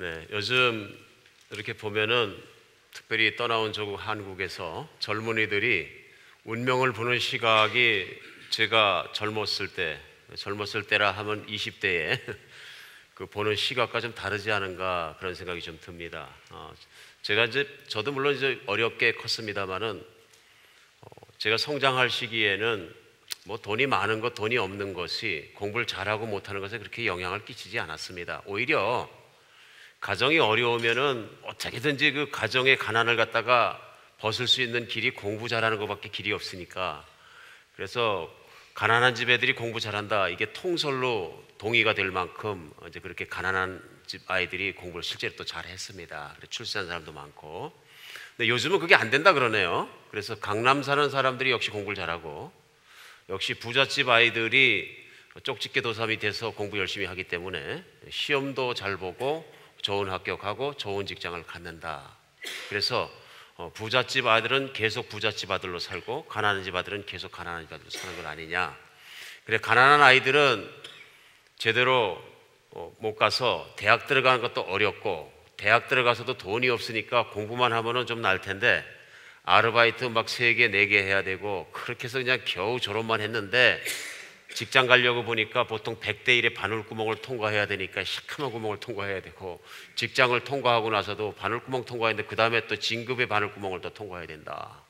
네, 요즘 이렇게 보면은 특별히 떠나온 조국 한국에서 젊은이들이 운명을 보는 시각이 제가 젊었을 때라 하면 20대에 그 보는 시각과 좀 다르지 않은가 그런 생각이 좀 듭니다. 저도 물론 이제 어렵게 컸습니다만은 제가 성장할 시기에는 뭐 돈이 많은 것, 돈이 없는 것이 공부를 잘하고 못하는 것에 그렇게 영향을 끼치지 않았습니다. 오히려 가정이 어려우면은 어떻게든지 그 가정의 가난을 갖다가 벗을 수 있는 길이 공부 잘하는 것밖에 길이 없으니까, 그래서 가난한 집 애들이 공부 잘한다, 이게 통설로 동의가 될 만큼 이제 그렇게 가난한 집 아이들이 공부를 실제로 또 잘했습니다. 출세한 사람도 많고. 근데 요즘은 그게 안 된다 그러네요. 그래서 강남 사는 사람들이 역시 공부를 잘하고, 역시 부잣집 아이들이 쪽집게 도삼이 돼서 공부 열심히 하기 때문에 시험도 잘 보고 좋은 학교 가고 좋은 직장을 갖는다. 그래서 부잣집 아들은 계속 부잣집 아들로 살고 가난한 집 아들은 계속 가난한 집 아들로 사는 건 아니냐. 그래, 가난한 아이들은 제대로 못 가서 대학 들어가는 것도 어렵고, 대학 들어가서도 돈이 없으니까 공부만 하면은 좀 날 텐데 아르바이트 막 3개, 4개 해야 되고, 그렇게 해서 그냥 겨우 졸업만 했는데 직장 가려고 보니까 보통 100대 1의 바늘구멍을 통과해야 되니까 시커먼 구멍을 통과해야 되고, 직장을 통과하고 나서도 바늘구멍 통과했는데 그 다음에 또 진급의 바늘구멍을 또 통과해야 된다.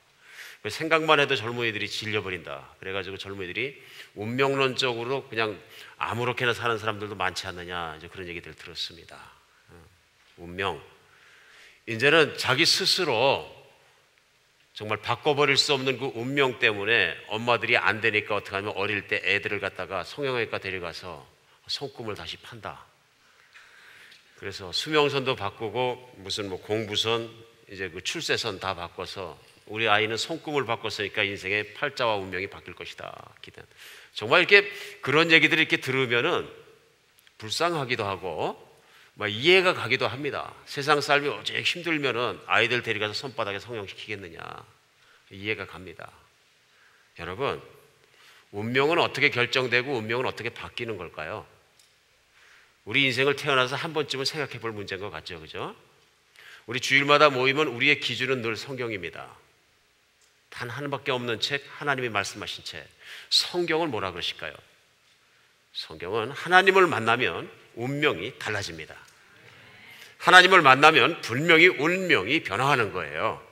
생각만 해도 젊은이들이 질려버린다. 그래가지고 젊은이들이 운명론적으로 그냥 아무렇게나 사는 사람들도 많지 않느냐, 이제 그런 얘기들 들었습니다. 운명, 이제는 자기 스스로 정말 바꿔버릴 수 없는 그 운명 때문에 엄마들이 안 되니까 어떻게 하면 어릴 때 애들을 갖다가 성형외과 데려가서 손금을 다시 판다. 그래서 수명선도 바꾸고 무슨 뭐 공부선, 이제 그 출세선 다 바꿔서 우리 아이는 손금을 바꿨으니까 인생의 팔자와 운명이 바뀔 것이다. 정말 이렇게 그런 얘기들을 이렇게 들으면은 불쌍하기도 하고 막 이해가 가기도 합니다. 세상 삶이 어째 힘들면은 아이들 데려가서 손바닥에 성형시키겠느냐, 이해가 갑니다. 여러분, 운명은 어떻게 결정되고 운명은 어떻게 바뀌는 걸까요? 우리 인생을 태어나서 한 번쯤은 생각해 볼 문제인 것 같죠, 그죠? 우리 주일마다 모이면 우리의 기준은 늘 성경입니다. 단 하나밖에 없는 책, 하나님이 말씀하신 책. 성경을 뭐라 그러실까요? 성경은 하나님을 만나면 운명이 달라집니다. 하나님을 만나면 분명히 운명이 변화하는 거예요.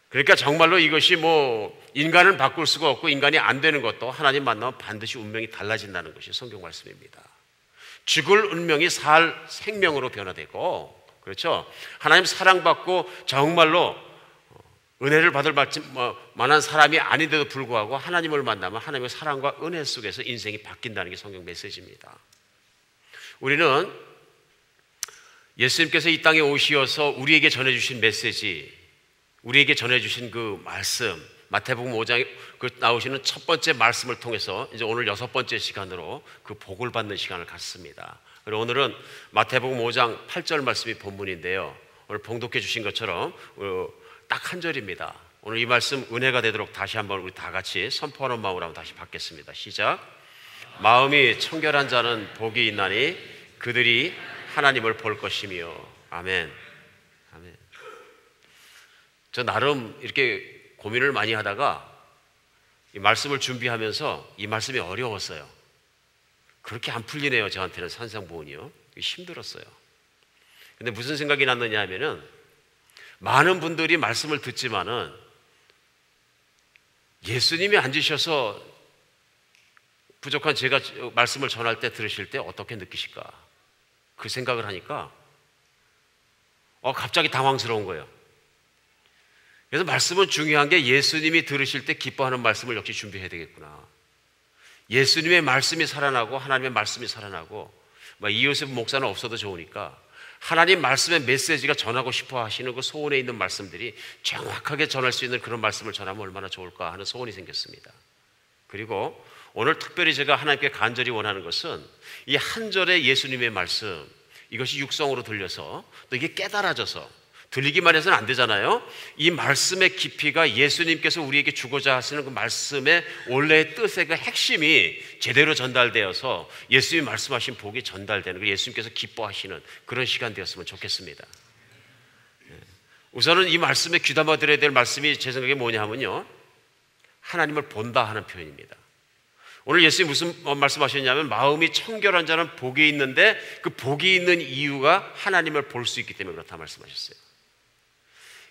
그러니까 정말로 이것이 뭐 인간은 바꿀 수가 없고 인간이 안 되는 것도 하나님 만나면 반드시 운명이 달라진다는 것이 성경 말씀입니다. 죽을 운명이 살 생명으로 변화되고, 그렇죠? 하나님 사랑받고 정말로 은혜를 받을 만한 사람이 아닌데도 불구하고 하나님을 만나면 하나님의 사랑과 은혜 속에서 인생이 바뀐다는 게 성경 메시지입니다. 우리는 예수님께서 이 땅에 오시어서 우리에게 전해주신 메시지, 우리에게 전해주신 그 말씀, 마태복음 5장에 그 나오시는 첫 번째 말씀을 통해서 이제 오늘 6번째 시간으로 그 복을 받는 시간을 갖습니다. 그리고 오늘은 마태복음 5장 8절 말씀이 본문인데요. 오늘 봉독해 주신 것처럼 딱 한 절입니다. 오늘 이 말씀 은혜가 되도록 다시 한번 우리 다 같이 선포하는 마음으로 한번 다시 받겠습니다. 시작. 마음이 청결한 자는 복이 있나니 그들이 하나님을 볼 것이며. 아멘. 아멘. 저 나름 이렇게 고민을 많이 하다가 이 말씀을 준비하면서 이 말씀이 어려웠어요. 그렇게 안 풀리네요. 저한테는 산상보훈이요. 힘들었어요. 근데 무슨 생각이 났느냐 하면은, 많은 분들이 말씀을 듣지만은 예수님이 앉으셔서 부족한 제가 말씀을 전할 때 들으실 때 어떻게 느끼실까? 그 생각을 하니까 갑자기 당황스러운 거예요. 그래서 말씀은 중요한 게 예수님이 들으실 때 기뻐하는 말씀을 역시 준비해야 되겠구나. 예수님의 말씀이 살아나고 하나님의 말씀이 살아나고, 이요셉 목사는 없어도 좋으니까 하나님 말씀의 메시지가 전하고 싶어 하시는 그 소원에 있는 말씀들이 정확하게 전할 수 있는 그런 말씀을 전하면 얼마나 좋을까 하는 소원이 생겼습니다. 그리고 오늘 특별히 제가 하나님께 간절히 원하는 것은 이 한 절의 예수님의 말씀, 이것이 육성으로 들려서 또 이게 깨달아져서 들리기만 해서는 안 되잖아요. 이 말씀의 깊이가 예수님께서 우리에게 주고자 하시는 그 말씀의 원래의 뜻의 그 핵심이 제대로 전달되어서 예수님이 말씀하신 복이 전달되는, 그 예수님께서 기뻐하시는 그런 시간 되었으면 좋겠습니다. 우선은 이 말씀에 귀담아 들어야 될 말씀이 제 생각에 뭐냐 하면요, 하나님을 본다 하는 표현입니다. 오늘 예수님이 무슨 말씀하셨냐면, 마음이 청결한 자는 복이 있는데 그 복이 있는 이유가 하나님을 볼 수 있기 때문에 그렇다 말씀하셨어요.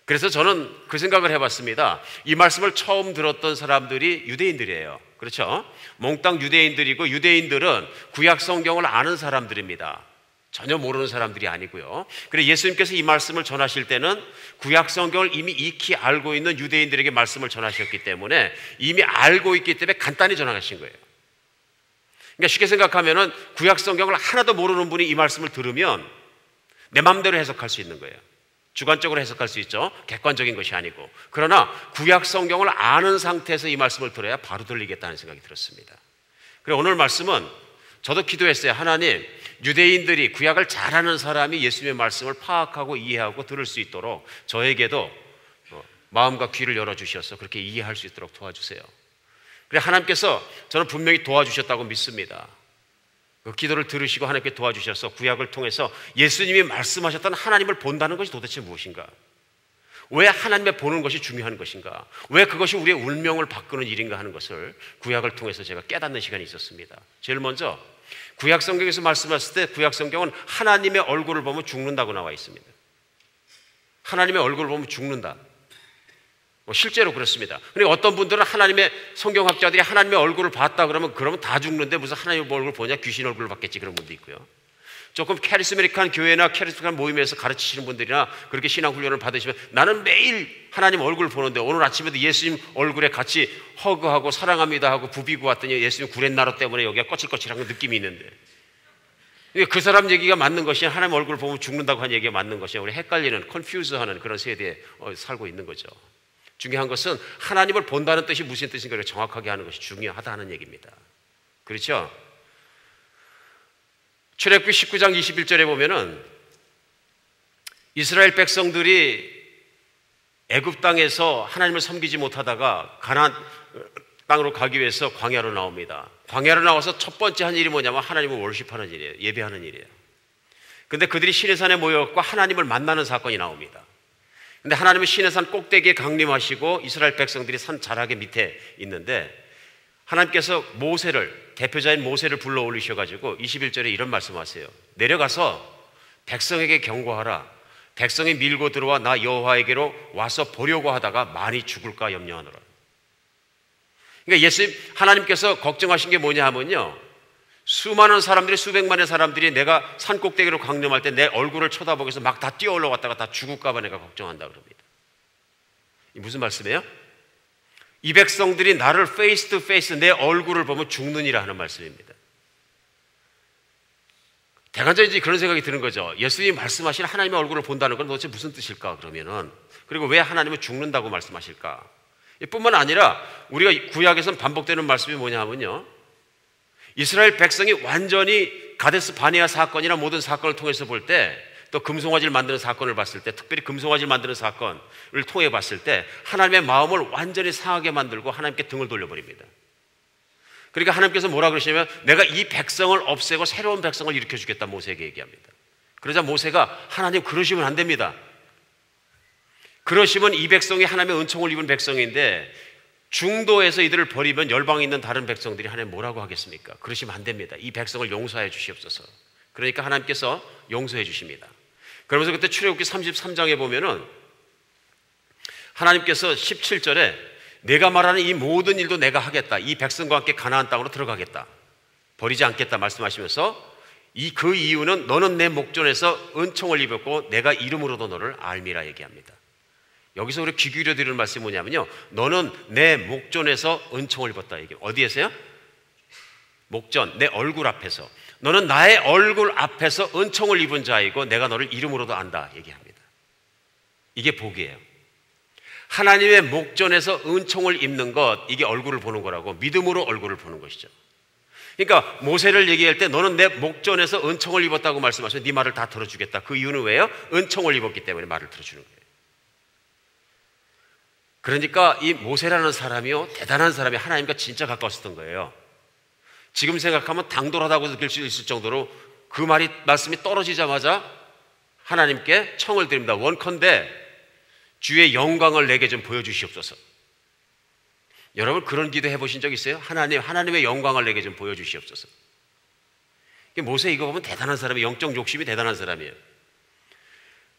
그래서 저는 그 생각을 해봤습니다. 이 말씀을 처음 들었던 사람들이 유대인들이에요. 그렇죠? 몽땅 유대인들이고, 유대인들은 구약 성경을 아는 사람들입니다. 전혀 모르는 사람들이 아니고요. 그래서 예수님께서 이 말씀을 전하실 때는 구약 성경을 이미 익히 알고 있는 유대인들에게 말씀을 전하셨기 때문에, 이미 알고 있기 때문에 간단히 전하신 거예요. 그러니까 쉽게 생각하면은 구약 성경을 하나도 모르는 분이 이 말씀을 들으면 내 마음대로 해석할 수 있는 거예요. 주관적으로 해석할 수 있죠. 객관적인 것이 아니고. 그러나 구약 성경을 아는 상태에서 이 말씀을 들어야 바로 들리겠다는 생각이 들었습니다. 그리고 오늘 말씀은 저도 기도했어요. 하나님, 유대인들이, 구약을 잘 아는 사람이 예수님의 말씀을 파악하고 이해하고 들을 수 있도록 저에게도 마음과 귀를 열어주셔서 그렇게 이해할 수 있도록 도와주세요. 그래, 하나님께서 저는 분명히 도와주셨다고 믿습니다. 그 기도를 들으시고 하나님께 도와주셔서 구약을 통해서 예수님이 말씀하셨던 하나님을 본다는 것이 도대체 무엇인가? 왜 하나님의 보는 것이 중요한 것인가? 왜 그것이 우리의 운명을 바꾸는 일인가 하는 것을 구약을 통해서 제가 깨닫는 시간이 있었습니다. 제일 먼저 구약 성경에서 말씀하실 때 구약 성경은 하나님의 얼굴을 보면 죽는다고 나와 있습니다. 하나님의 얼굴을 보면 죽는다. 실제로 그렇습니다. 그러니까 어떤 분들은 하나님의 성경학자들이 하나님의 얼굴을 봤다 그러면 다 죽는데 무슨 하나님의 얼굴을 보냐, 귀신 얼굴을 봤겠지, 그런 분도 있고요. 조금 카리스마틱한 교회나 카리스마틱한 모임에서 가르치시는 분들이나 그렇게 신앙훈련을 받으시면, 나는 매일 하나님 얼굴을 보는데 오늘 아침에도 예수님 얼굴에 같이 허그하고 사랑합니다 하고 부비고 왔더니 예수님 구렛나루 때문에 여기가 거칠거칠한 느낌이 있는데, 그 사람 얘기가 맞는 것이, 하나님 얼굴을 보면 죽는다고 한 얘기가 맞는 것이, 우리 헷갈리는, 컨퓨즈하는 그런 세대에 살고 있는 거죠. 중요한 것은 하나님을 본다는 뜻이 무슨 뜻인가를 정확하게 하는 것이 중요하다는 얘기입니다. 그렇죠? 출애굽기 19장 21절에 보면은 이스라엘 백성들이 애굽 땅에서 하나님을 섬기지 못하다가 가나안 땅으로 가기 위해서 광야로 나옵니다. 광야로 나와서 첫 번째 한 일이 뭐냐면 하나님을 월십하는 일이에요. 예배하는 일이에요. 근데 그들이 시내산에 모여갖고 하나님을 만나는 사건이 나옵니다. 근데 하나님은 시내산 꼭대기에 강림하시고 이스라엘 백성들이 산 자락의 밑에 있는데, 하나님께서 모세를, 대표자인 모세를 불러 올리셔가지고 21절에 이런 말씀하세요. 내려가서 백성에게 경고하라. 백성이 밀고 들어와 나 여호와에게로 와서 보려고 하다가 많이 죽을까 염려하노라. 그러니까 하나님께서 걱정하신 게 뭐냐 하면요, 수많은 사람들이, 수백만의 사람들이 내가 산 꼭대기로 강림할 때 내 얼굴을 쳐다보기 위해서 막 다 뛰어 올라왔다가 다 죽을까 봐 내가 걱정한다 그럽니다. 이 무슨 말씀이에요? 이 백성들이 나를 페이스 투 페이스, 내 얼굴을 보면 죽느니라 하는 말씀입니다. 대간적으로 그런 생각이 드는 거죠. 예수님이 말씀하신 하나님의 얼굴을 본다는 건 도대체 무슨 뜻일까 그러면은, 그리고 왜 하나님은 죽는다고 말씀하실까? 뿐만 아니라 우리가 구약에서는 반복되는 말씀이 뭐냐 하면요, 이스라엘 백성이 완전히 가데스 바네아 사건이나 모든 사건을 통해서 볼 때, 또 금송아지를 만드는 사건을 봤을 때, 특별히 금송아지를 만드는 사건을 통해 봤을 때 하나님의 마음을 완전히 상하게 만들고 하나님께 등을 돌려버립니다. 그러니까 하나님께서 뭐라 그러시냐면, 내가 이 백성을 없애고 새로운 백성을 일으켜주겠다 모세에게 얘기합니다. 그러자 모세가, 하나님 그러시면 안 됩니다. 그러시면 이 백성이 하나님의 은총을 입은 백성인데 중도에서 이들을 버리면 열방에 있는 다른 백성들이 하나님 뭐라고 하겠습니까? 그러시면 안 됩니다. 이 백성을 용서해 주시옵소서. 그러니까 하나님께서 용서해 주십니다. 그러면서 그때 출애굽기 33장에 보면은 하나님께서 17절에 내가 말하는 이 모든 일도 내가 하겠다. 이 백성과 함께 가나안 땅으로 들어가겠다. 버리지 않겠다 말씀하시면서, 그 이유는 너는 내 목전에서 은총을 입었고 내가 이름으로도 너를 알미라 얘기합니다. 여기서 우리 귀 기울여 드리는 말씀이 뭐냐면요, 너는 내 목전에서 은총을 입었다 얘기해요. 어디에서요? 목전, 내 얼굴 앞에서. 너는 나의 얼굴 앞에서 은총을 입은 자이고 내가 너를 이름으로도 안다 얘기합니다. 이게 복이에요. 하나님의 목전에서 은총을 입는 것, 이게 얼굴을 보는 거라고, 믿음으로 얼굴을 보는 것이죠. 그러니까 모세를 얘기할 때 너는 내 목전에서 은총을 입었다고 말씀하셔서 네 말을 다 들어주겠다. 그 이유는 왜요? 은총을 입었기 때문에 말을 들어주는 거예요. 그러니까 이 모세라는 사람이요, 대단한 사람이 하나님과 진짜 가까웠었던 거예요. 지금 생각하면 당돌하다고 느낄 수 있을 정도로 그 말씀이 떨어지자마자 하나님께 청을 드립니다. 원컨대 주의 영광을 내게 좀 보여주시옵소서. 여러분 그런 기도 해보신 적 있어요? 하나님의 영광을 내게 좀 보여주시옵소서. 모세 이거 보면 대단한 사람이에요. 영적 욕심이 대단한 사람이에요.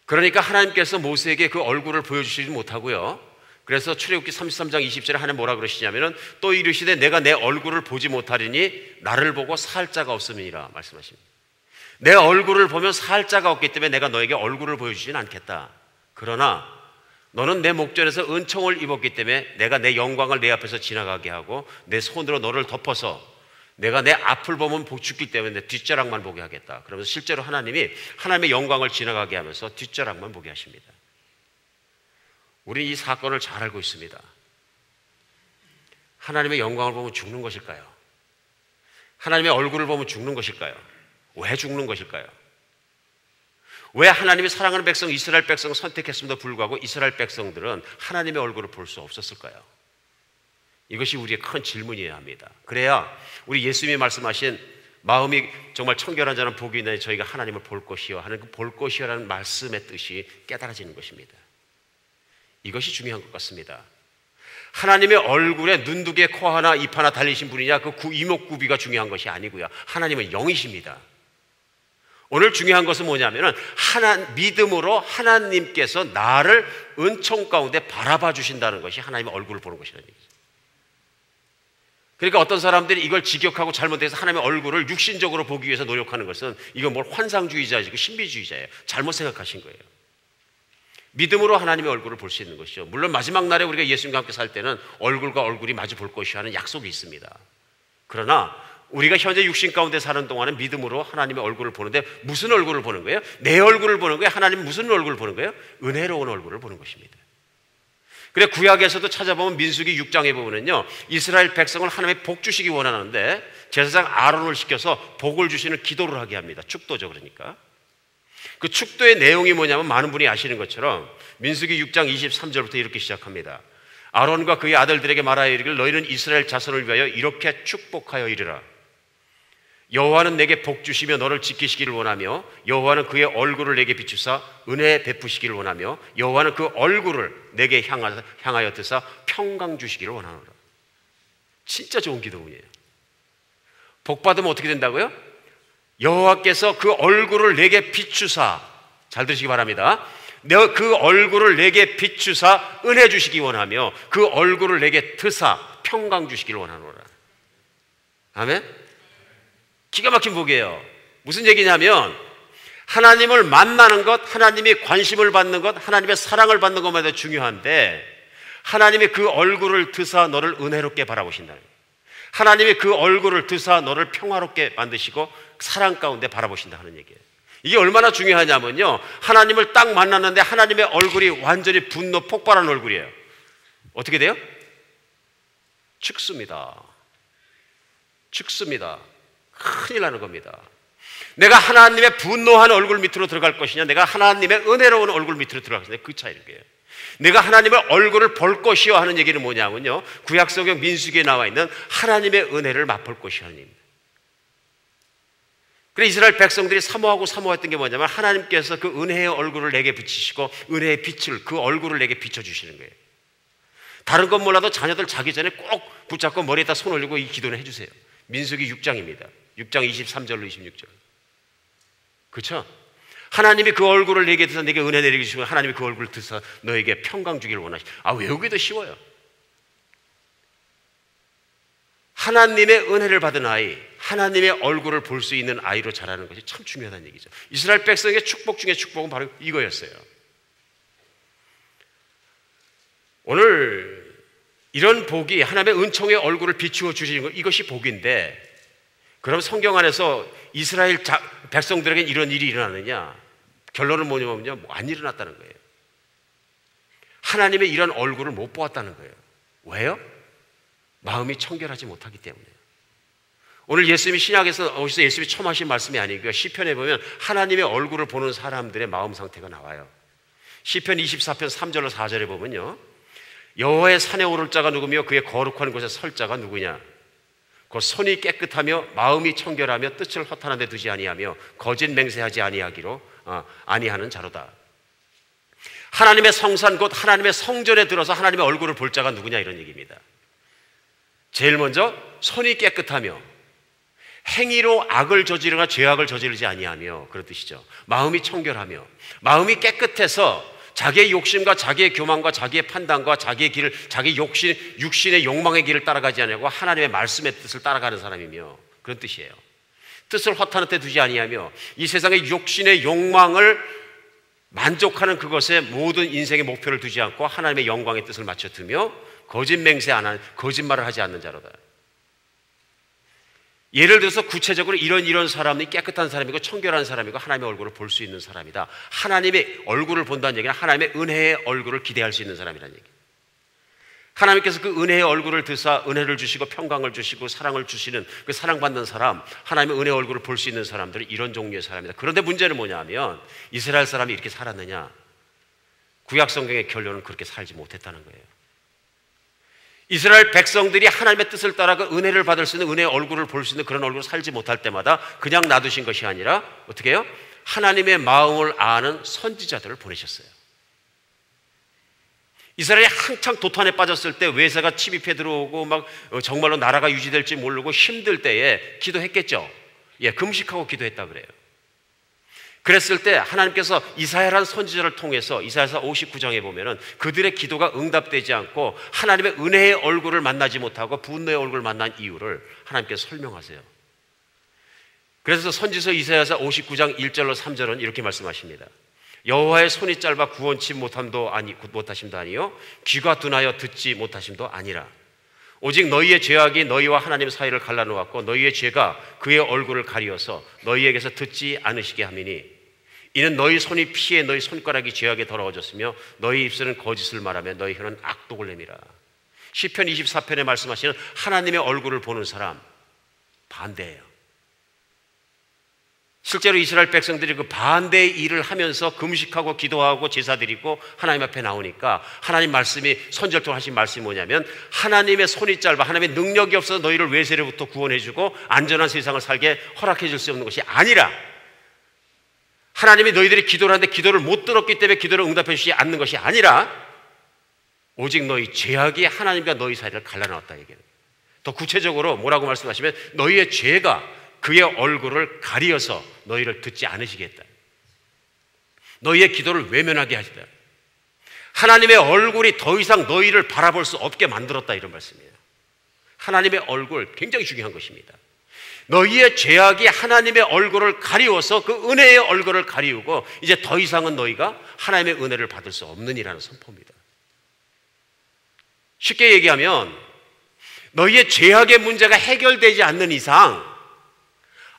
그러니까 하나님께서 모세에게 그 얼굴을 보여주시지 못하고요, 그래서 출애굽기 33장 20절에 하나님 뭐라 그러시냐면은 또 이르시되 내가 내 얼굴을 보지 못하리니 나를 보고 살 자가 없음이니라 말씀하십니다. 내 얼굴을 보면 살 자가 없기 때문에 내가 너에게 얼굴을 보여주지는 않겠다. 그러나 너는 내 목전에서 은총을 입었기 때문에 내가 내 영광을 내 앞에서 지나가게 하고 내 손으로 너를 덮어서 내가 내 앞을 보면 죽기 때문에 내 뒷자락만 보게 하겠다. 그러면서 실제로 하나님이 하나님의 영광을 지나가게 하면서 뒷자락만 보게 하십니다. 우리는 이 사건을 잘 알고 있습니다. 하나님의 영광을 보면 죽는 것일까요? 하나님의 얼굴을 보면 죽는 것일까요? 왜 죽는 것일까요? 왜 하나님이 사랑하는 백성 이스라엘 백성을 선택했음에도 불구하고 이스라엘 백성들은 하나님의 얼굴을 볼 수 없었을까요? 이것이 우리의 큰 질문이어야 합니다. 그래야 우리 예수님이 말씀하신 마음이 정말 청결한 자는 복이 있나니 저희가 하나님을 볼 것이요 하는 그 볼 것이요라는 말씀의 뜻이 깨달아지는 것입니다. 이것이 중요한 것 같습니다. 하나님의 얼굴에 눈두개, 코 하나, 입 하나 달리신 분이냐 그 이목구비가 중요한 것이 아니고요, 하나님은 영이십니다. 오늘 중요한 것은 뭐냐면은 믿음으로 하나님께서 나를 은총 가운데 바라봐 주신다는 것이 하나님의 얼굴을 보는 것이라는 얘기죠. 그러니까 어떤 사람들이 이걸 직역하고 잘못해서 하나님의 얼굴을 육신적으로 보기 위해서 노력하는 것은 이건 뭘 환상주의자이고 신비주의자예요. 잘못 생각하신 거예요. 믿음으로 하나님의 얼굴을 볼 수 있는 것이죠. 물론 마지막 날에 우리가 예수님과 함께 살 때는 얼굴과 얼굴이 마주 볼 것이요 하는 약속이 있습니다. 그러나 우리가 현재 육신 가운데 사는 동안은 믿음으로 하나님의 얼굴을 보는데 무슨 얼굴을 보는 거예요? 내 얼굴을 보는 거예요? 하나님 무슨 얼굴을 보는 거예요? 은혜로운 얼굴을 보는 것입니다. 그래 구약에서도 찾아보면 민수기 6장에 보면은요, 이스라엘 백성을 하나님의 복 주시기 원하는데 제사장 아론을 시켜서 복을 주시는 기도를 하게 합니다. 축도죠. 그러니까 그 축도의 내용이 뭐냐면 많은 분이 아시는 것처럼 민수기 6장 23절부터 이렇게 시작합니다. 아론과 그의 아들들에게 말하여 이르기를 너희는 이스라엘 자손을 위하여 이렇게 축복하여 이르라. 여호와는 내게 복 주시며 너를 지키시기를 원하며 여호와는 그의 얼굴을 내게 비추사 은혜 베푸시기를 원하며 여호와는 그 얼굴을 내게 향하여 드사 평강 주시기를 원하노라. 진짜 좋은 기도문이에요. 복 받으면 어떻게 된다고요? 여호와께서 그 얼굴을 내게 비추사, 잘 들으시기 바랍니다. 그 얼굴을 내게 비추사 은혜 주시기 원하며 그 얼굴을 내게 드사 평강 주시기를 원하노라. 아멘? 기가 막힌 복이에요. 무슨 얘기냐면 하나님을 만나는 것, 하나님이 관심을 받는 것, 하나님의 사랑을 받는 것만 해도 중요한데 하나님이 그 얼굴을 드사 너를 은혜롭게 바라보신다는 거예요. 하나님이 그 얼굴을 드사 너를 평화롭게 만드시고 사랑 가운데 바라보신다 하는 얘기예요. 이게 얼마나 중요하냐면요, 하나님을 딱 만났는데 하나님의 얼굴이 완전히 분노 폭발한 얼굴이에요. 어떻게 돼요? 죽습니다. 죽습니다. 큰일 나는 겁니다. 내가 하나님의 분노한 얼굴 밑으로 들어갈 것이냐, 내가 하나님의 은혜로운 얼굴 밑으로 들어갈 것이냐, 그 차이인 거예요. 내가 하나님의 얼굴을 볼 것이요 하는 얘기는 뭐냐면요, 구약성경 민수기에 나와 있는 하나님의 은혜를 맛볼 것이요 하는 얘기입니다. 그래서 이스라엘 백성들이 사모했던 게 뭐냐면 하나님께서 그 은혜의 얼굴을 내게 비치시고 은혜의 빛을, 그 얼굴을 내게 비춰주시는 거예요. 다른 건 몰라도 자녀들 자기 전에 꼭 붙잡고 머리에다 손 올리고 이 기도는 해주세요. 민수기 6장입니다. 6장 23절로 26절. 그렇죠? 하나님이 그 얼굴을 내게 드사 내게 은혜 내리게 주시고 하나님이 그 얼굴을 드사 너에게 평강 주기를 원하시고, 외우기도 쉬워요. 하나님의 은혜를 받은 아이, 하나님의 얼굴을 볼 수 있는 아이로 자라는 것이 참 중요하다는 얘기죠. 이스라엘 백성의 축복 중에 축복은 바로 이거였어요. 오늘 이런 복이 하나님의 은총의 얼굴을 비추어 주시는 것, 이것이 복인데, 그럼 성경 안에서 이스라엘 백성들에게 이런 일이 일어나느냐? 결론은 뭐냐면요, 안 일어났다는 거예요. 하나님의 이런 얼굴을 못 보았다는 거예요. 왜요? 마음이 청결하지 못하기 때문에. 오늘 예수님이 신약에서 어디서 예수님이 처음 하신 말씀이 아니고요. 시편에 보면 하나님의 얼굴을 보는 사람들의 마음 상태가 나와요. 시편 24편 3절로 4절에 보면요, 여호와의 산에 오를 자가 누구며 그의 거룩한 곳에 설 자가 누구냐? 그 손이 깨끗하며 마음이 청결하며 뜻을 허탄한 데 두지 아니하며 거짓 맹세하지 아니하는 자로다. 하나님의 성산 곧 하나님의 성전에 들어서 하나님의 얼굴을 볼 자가 누구냐, 이런 얘기입니다. 제일 먼저 손이 깨끗하며 행위로 악을 저지르거나 죄악을 저지르지 아니하며, 그런 뜻이죠. 마음이 청결하며, 마음이 깨끗해서 자기의 욕심과 자기의 교만과 자기의 판단과 자기의 길을, 자기 육신의 욕망의 길을 따라가지 않고 하나님의 말씀의 뜻을 따라가는 사람이며, 그런 뜻이에요. 뜻을 허탄한 데 두지 아니하며 이 세상의 욕심의 욕망을 만족하는 그것에 모든 인생의 목표를 두지 않고 하나님의 영광의 뜻을 맞춰두며 거짓 맹세 안 하는, 거짓말을 하지 않는 자로다. 예를 들어서 구체적으로 이런 사람이 깨끗한 사람이고 청결한 사람이고 하나님의 얼굴을 볼 수 있는 사람이다. 하나님의 얼굴을 본다는 얘기는 하나님의 은혜의 얼굴을 기대할 수 있는 사람이라는 얘기예요. 하나님께서 그 은혜의 얼굴을 드사 은혜를 주시고 평강을 주시고 사랑을 주시는 그 사랑받는 사람, 하나님의 은혜의 얼굴을 볼 수 있는 사람들은 이런 종류의 사람이다. 그런데 문제는 뭐냐면 이스라엘 사람이 이렇게 살았느냐? 구약 성경의 결론은 그렇게 살지 못했다는 거예요. 이스라엘 백성들이 하나님의 뜻을 따라 그 은혜를 받을 수 있는, 은혜의 얼굴을 볼 수 있는 그런 얼굴을 살지 못할 때마다 그냥 놔두신 것이 아니라 어떻게 해요? 하나님의 마음을 아는 선지자들을 보내셨어요. 이스라엘이 한창 도탄에 빠졌을 때, 외세가 침입해 들어오고 막 정말로 나라가 유지될지 모르고 힘들 때에 기도했겠죠. 금식하고 기도했다 그래요. 그랬을 때 하나님께서 이사야라는 선지자를 통해서 이사야서 59장에 보면은 그들의 기도가 응답되지 않고 하나님의 은혜의 얼굴을 만나지 못하고 분노의 얼굴을 만난 이유를 하나님께서 설명하세요. 그래서 선지서 이사야서 59장 1절로 3절은 이렇게 말씀하십니다. 여호와의 손이 짧아 구원치 못하심도 아니요 귀가 둔하여 듣지 못하심도 아니라 오직 너희의 죄악이 너희와 하나님 사이를 갈라놓았고 너희의 죄가 그의 얼굴을 가리어서 너희에게서 듣지 않으시게 함이니 이는 너희 손이 피해 너희 손가락이 죄악에 더러워졌으며 너희 입술은 거짓을 말하며 너희 혀는 악독을 내밀어. 시편 24편에 말씀하시는 하나님의 얼굴을 보는 사람 반대예요. 실제로 이스라엘 백성들이 그 반대의 일을 하면서 금식하고 기도하고 제사드리고 하나님 앞에 나오니까 하나님 말씀이, 선지자를 통해 하신 말씀이 뭐냐면 하나님의 손이 짧아 하나님의 능력이 없어서 너희를 외세로부터 구원해주고 안전한 세상을 살게 허락해 줄 수 없는 것이 아니라 하나님이 너희들이 기도를 하는데 기도를 못 들었기 때문에 기도를 응답해 주시지 않는 것이 아니라 오직 너희 죄악이 하나님과 너희 사이를 갈라놓았다 얘기해요. 더 구체적으로 뭐라고 말씀하시면 너희의 죄가 그의 얼굴을 가리어서 너희를 듣지 않으시게 했다. 너희의 기도를 외면하게 하시다. 하나님의 얼굴이 더 이상 너희를 바라볼 수 없게 만들었다, 이런 말씀이에요. 하나님의 얼굴 굉장히 중요한 것입니다. 너희의 죄악이 하나님의 얼굴을 가리워서 그 은혜의 얼굴을 가리우고 이제 더 이상은 너희가 하나님의 은혜를 받을 수 없느니라는 선포입니다. 쉽게 얘기하면 너희의 죄악의 문제가 해결되지 않는 이상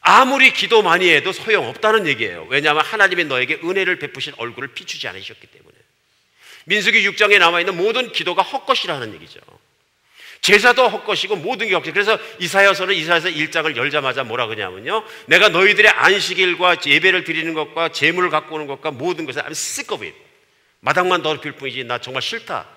아무리 기도 많이 해도 소용없다는 얘기예요. 왜냐하면 하나님이 너에게 은혜를 베푸신 얼굴을 비추지 않으셨기 때문에. 민수기 6장에 남아있는 모든 기도가 헛것이라는 얘기죠. 제사도 헛것이고 모든 게 헛것. 그래서 이사야서는 이사야서 1장을 열자마자 뭐라 그러냐면요, 내가 너희들의 안식일과 예배를 드리는 것과 재물을 갖고 오는 것과 모든 것을 I'm sick of it. 마당만 더럽힐 뿐이지 나 정말 싫다.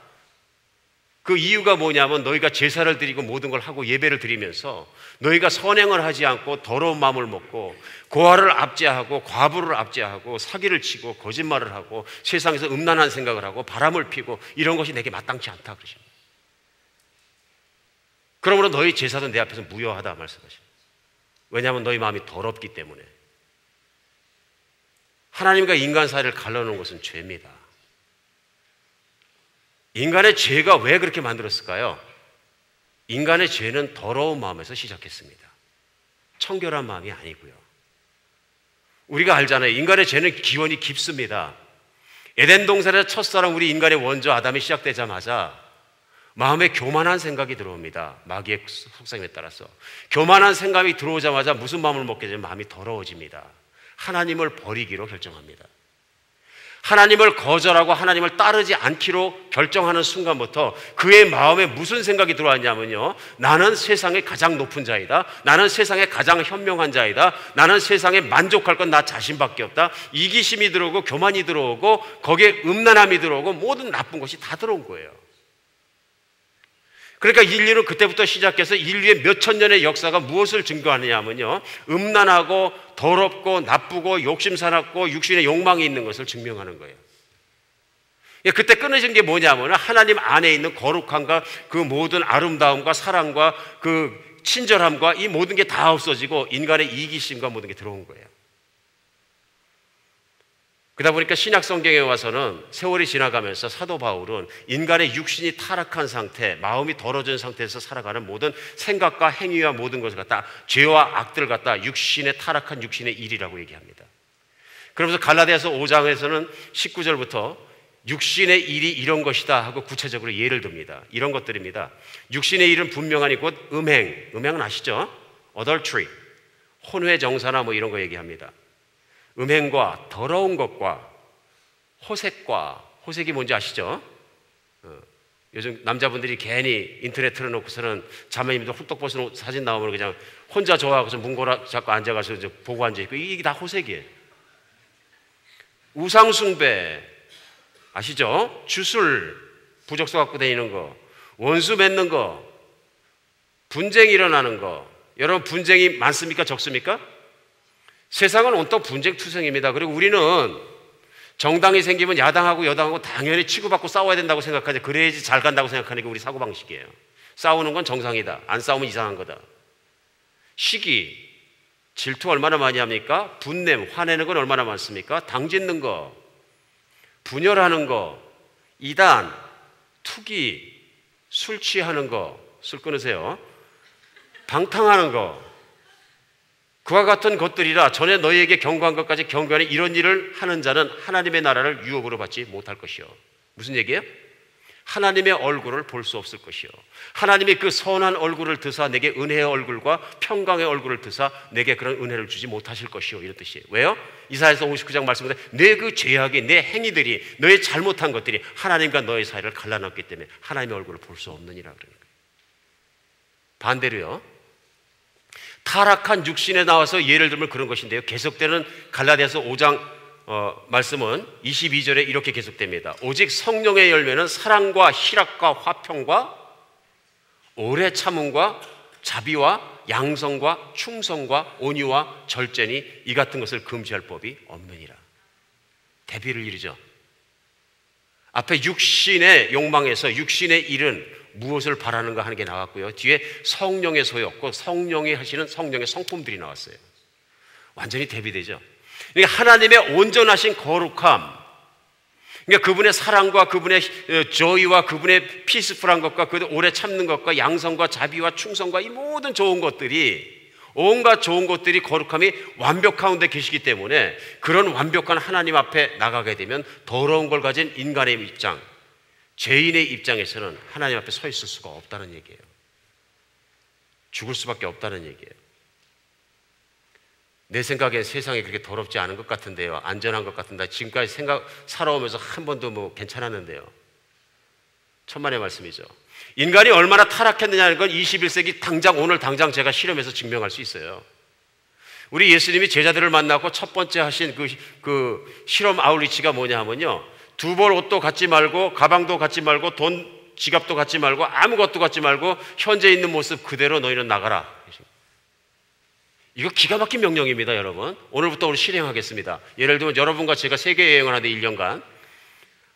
그 이유가 뭐냐면 너희가 제사를 드리고 모든 걸 하고 예배를 드리면서 너희가 선행을 하지 않고 더러운 마음을 먹고 고아를 압제하고 과부를 압제하고 사기를 치고 거짓말을 하고 세상에서 음란한 생각을 하고 바람을 피고 이런 것이 내게 마땅치 않다 그러십니다. 그러므로 너희 제사도 내 앞에서 무효하다 말씀하십니다. 왜냐하면 너희 마음이 더럽기 때문에. 하나님과 인간 사이를 갈라놓은 것은 죄입니다. 인간의 죄가 왜 그렇게 만들었을까요? 인간의 죄는 더러운 마음에서 시작했습니다. 청결한 마음이 아니고요. 우리가 알잖아요. 인간의 죄는 기원이 깊습니다. 에덴 동산의 첫사랑 우리 인간의 원조 아담이 시작되자마자 마음에 교만한 생각이 들어옵니다. 마귀의 속삭임에 따라서. 교만한 생각이 들어오자마자 무슨 마음을 먹게 되면 마음이 더러워집니다. 하나님을 버리기로 결정합니다. 하나님을 거절하고 하나님을 따르지 않기로 결정하는 순간부터 그의 마음에 무슨 생각이 들어왔냐면요, 나는 세상의 가장 높은 자이다, 나는 세상의 가장 현명한 자이다, 나는 세상에 만족할 건 나 자신밖에 없다. 이기심이 들어오고 교만이 들어오고 거기에 음란함이 들어오고 모든 나쁜 것이 다 들어온 거예요. 그러니까 인류는 그때부터 시작해서 인류의 몇천 년의 역사가 무엇을 증거하느냐 하면요, 음란하고 더럽고 나쁘고 욕심사납고 육신의 욕망이 있는 것을 증명하는 거예요. 그때 끊어진 게 뭐냐면 하나님 안에 있는 거룩함과 그 모든 아름다움과 사랑과 그 친절함과 이 모든 게 다 없어지고 인간의 이기심과 모든 게 들어온 거예요. 그러다 보니까 신약 성경에 와서는 세월이 지나가면서 사도 바울은 인간의 육신이 타락한 상태, 마음이 더러워진 상태에서 살아가는 모든 생각과 행위와 모든 것을 갖다 죄와 악들을 갖다 육신의 타락한 육신의 일이라고 얘기합니다. 그러면서 갈라디아서 5장에서는 19절부터 육신의 일이 이런 것이다 하고 구체적으로 예를 듭니다. 이런 것들입니다. 육신의 일은 분명하니 곧 음행은 아시죠? adultery, 혼회정사나 뭐 이런 거 얘기합니다. 음행과 더러운 것과 호색이 뭔지 아시죠? 요즘 남자분들이 괜히 인터넷 틀어놓고서는 자매님들 훌떡 벗은 옷 사진 나오면 그냥 혼자 좋아하고서 문고라 잡고 앉아가지고 보고 앉아있고, 이게 다 호색이에요. 우상숭배 아시죠? 주술, 부적소 갖고 다니는 거, 원수 맺는 거, 분쟁 일어나는 거. 여러분, 분쟁이 많습니까? 적습니까? 세상은 온통 분쟁투성입니다. 그리고 우리는 정당이 생기면 야당하고 여당하고 당연히 치고받고 싸워야 된다고 생각하지, 그래야지 잘 간다고 생각하는 게 우리 사고방식이에요. 싸우는 건 정상이다, 안 싸우면 이상한 거다. 시기, 질투 얼마나 많이 합니까? 분냄, 화내는 건 얼마나 많습니까? 당짓는 거, 분열하는 거, 이단, 투기, 술 취하는 거, 술 끊으세요. 방탕하는 거, 그와 같은 것들이라 전에 너희에게 경고한 것까지 경고하니 이런 일을 하는 자는 하나님의 나라를 유업으로 받지 못할 것이요. 무슨 얘기예요? 하나님의 얼굴을 볼 수 없을 것이요. 하나님의 그 선한 얼굴을 드사 내게 은혜의 얼굴과 평강의 얼굴을 드사 내게 그런 은혜를 주지 못하실 것이요, 이런 뜻이에요. 왜요? 이사야서 59장 말씀에 내 그 죄악이, 내 행위들이, 너의 잘못한 것들이 하나님과 너의 사이를 갈라놨기 때문에 하나님의 얼굴을 볼 수 없느니라 그러는 거예요. 반대로요, 타락한 육신에 나와서 예를 들면 그런 것인데요, 계속되는 갈라디아서 5장 말씀은 22절에 이렇게 계속됩니다. 오직 성령의 열매는 사랑과 희락과 화평과 오래 참음과 자비와 양성과 충성과 온유와 절제니 이 같은 것을 금지할 법이 없느니라. 대비를 이루죠. 앞에 육신의 욕망에서 육신의 일은 무엇을 바라는가 하는 게 나왔고요, 뒤에 성령의 소욕, 성령이 하시는 성령의 성품들이 나왔어요. 완전히 대비되죠. 그러니까 하나님의 온전하신 거룩함, 그러니까 그분의 사랑과 그분의 joy와 그분의 피스풀한 것과 그 오래 참는 것과 양성과 자비와 충성과 이 모든 좋은 것들이, 온갖 좋은 것들이, 거룩함이 완벽 가운데 계시기 때문에 그런 완벽한 하나님 앞에 나가게 되면 더러운 걸 가진 인간의 입장, 죄인의 입장에서는 하나님 앞에 서 있을 수가 없다는 얘기예요. 죽을 수밖에 없다는 얘기예요. 내 생각엔 세상이 그렇게 더럽지 않은 것 같은데요, 안전한 것 같은데, 지금까지 살아오면서 한 번도 뭐 괜찮았는데요. 천만의 말씀이죠. 인간이 얼마나 타락했느냐는 건 21세기 당장, 오늘 당장 제가 실험해서 증명할 수 있어요. 우리 예수님이 제자들을 만나고 첫 번째 하신 그 실험 아웃리치가 뭐냐 하면요, 두 벌 옷도 갖지 말고, 가방도 갖지 말고, 돈, 지갑도 갖지 말고, 아무것도 갖지 말고 현재 있는 모습 그대로 너희는 나가라. 이거 기가 막힌 명령입니다, 여러분. 오늘부터 우리 실행하겠습니다. 예를 들면 여러분과 제가 세계 여행을 하는데 1년간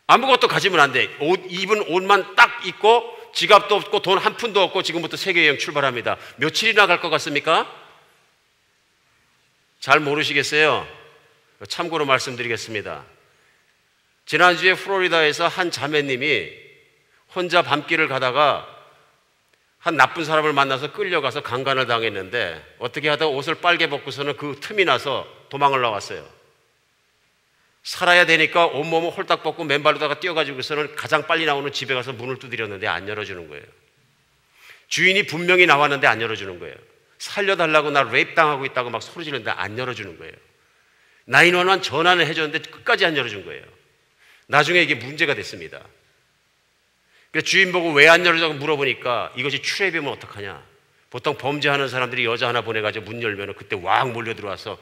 아무것도 가지면 안 돼. 입은 옷만 딱 입고 지갑도 없고 돈 한 푼도 없고 지금부터 세계 여행 출발합니다. 며칠이나 갈 것 같습니까? 잘 모르시겠어요? 참고로 말씀드리겠습니다. 지난주에 플로리다에서 한 자매님이 혼자 밤길을 가다가 한 나쁜 사람을 만나서 끌려가서 강간을 당했는데 어떻게 하다가 옷을 빨개 벗고서는 그 틈이 나서 도망을 나왔어요. 살아야 되니까 온몸을 홀딱 벗고 맨발로다가 뛰어가지고서는 가장 빨리 나오는 집에 가서 문을 두드렸는데 안 열어주는 거예요. 주인이 분명히 나왔는데 안 열어주는 거예요. 살려달라고 나 레이프 당하고 있다고 막 소리 지르는데 안 열어주는 거예요. 911 전화는 해줬는데 끝까지 안 열어준 거예요. 나중에 이게 문제가 됐습니다. 그래서 주인 보고 왜 안 열어주고 물어보니까 이것이 출애비면 어떡하냐. 보통 범죄하는 사람들이 여자 하나 보내가지고 문 열면 그때 왕 몰려 들어와서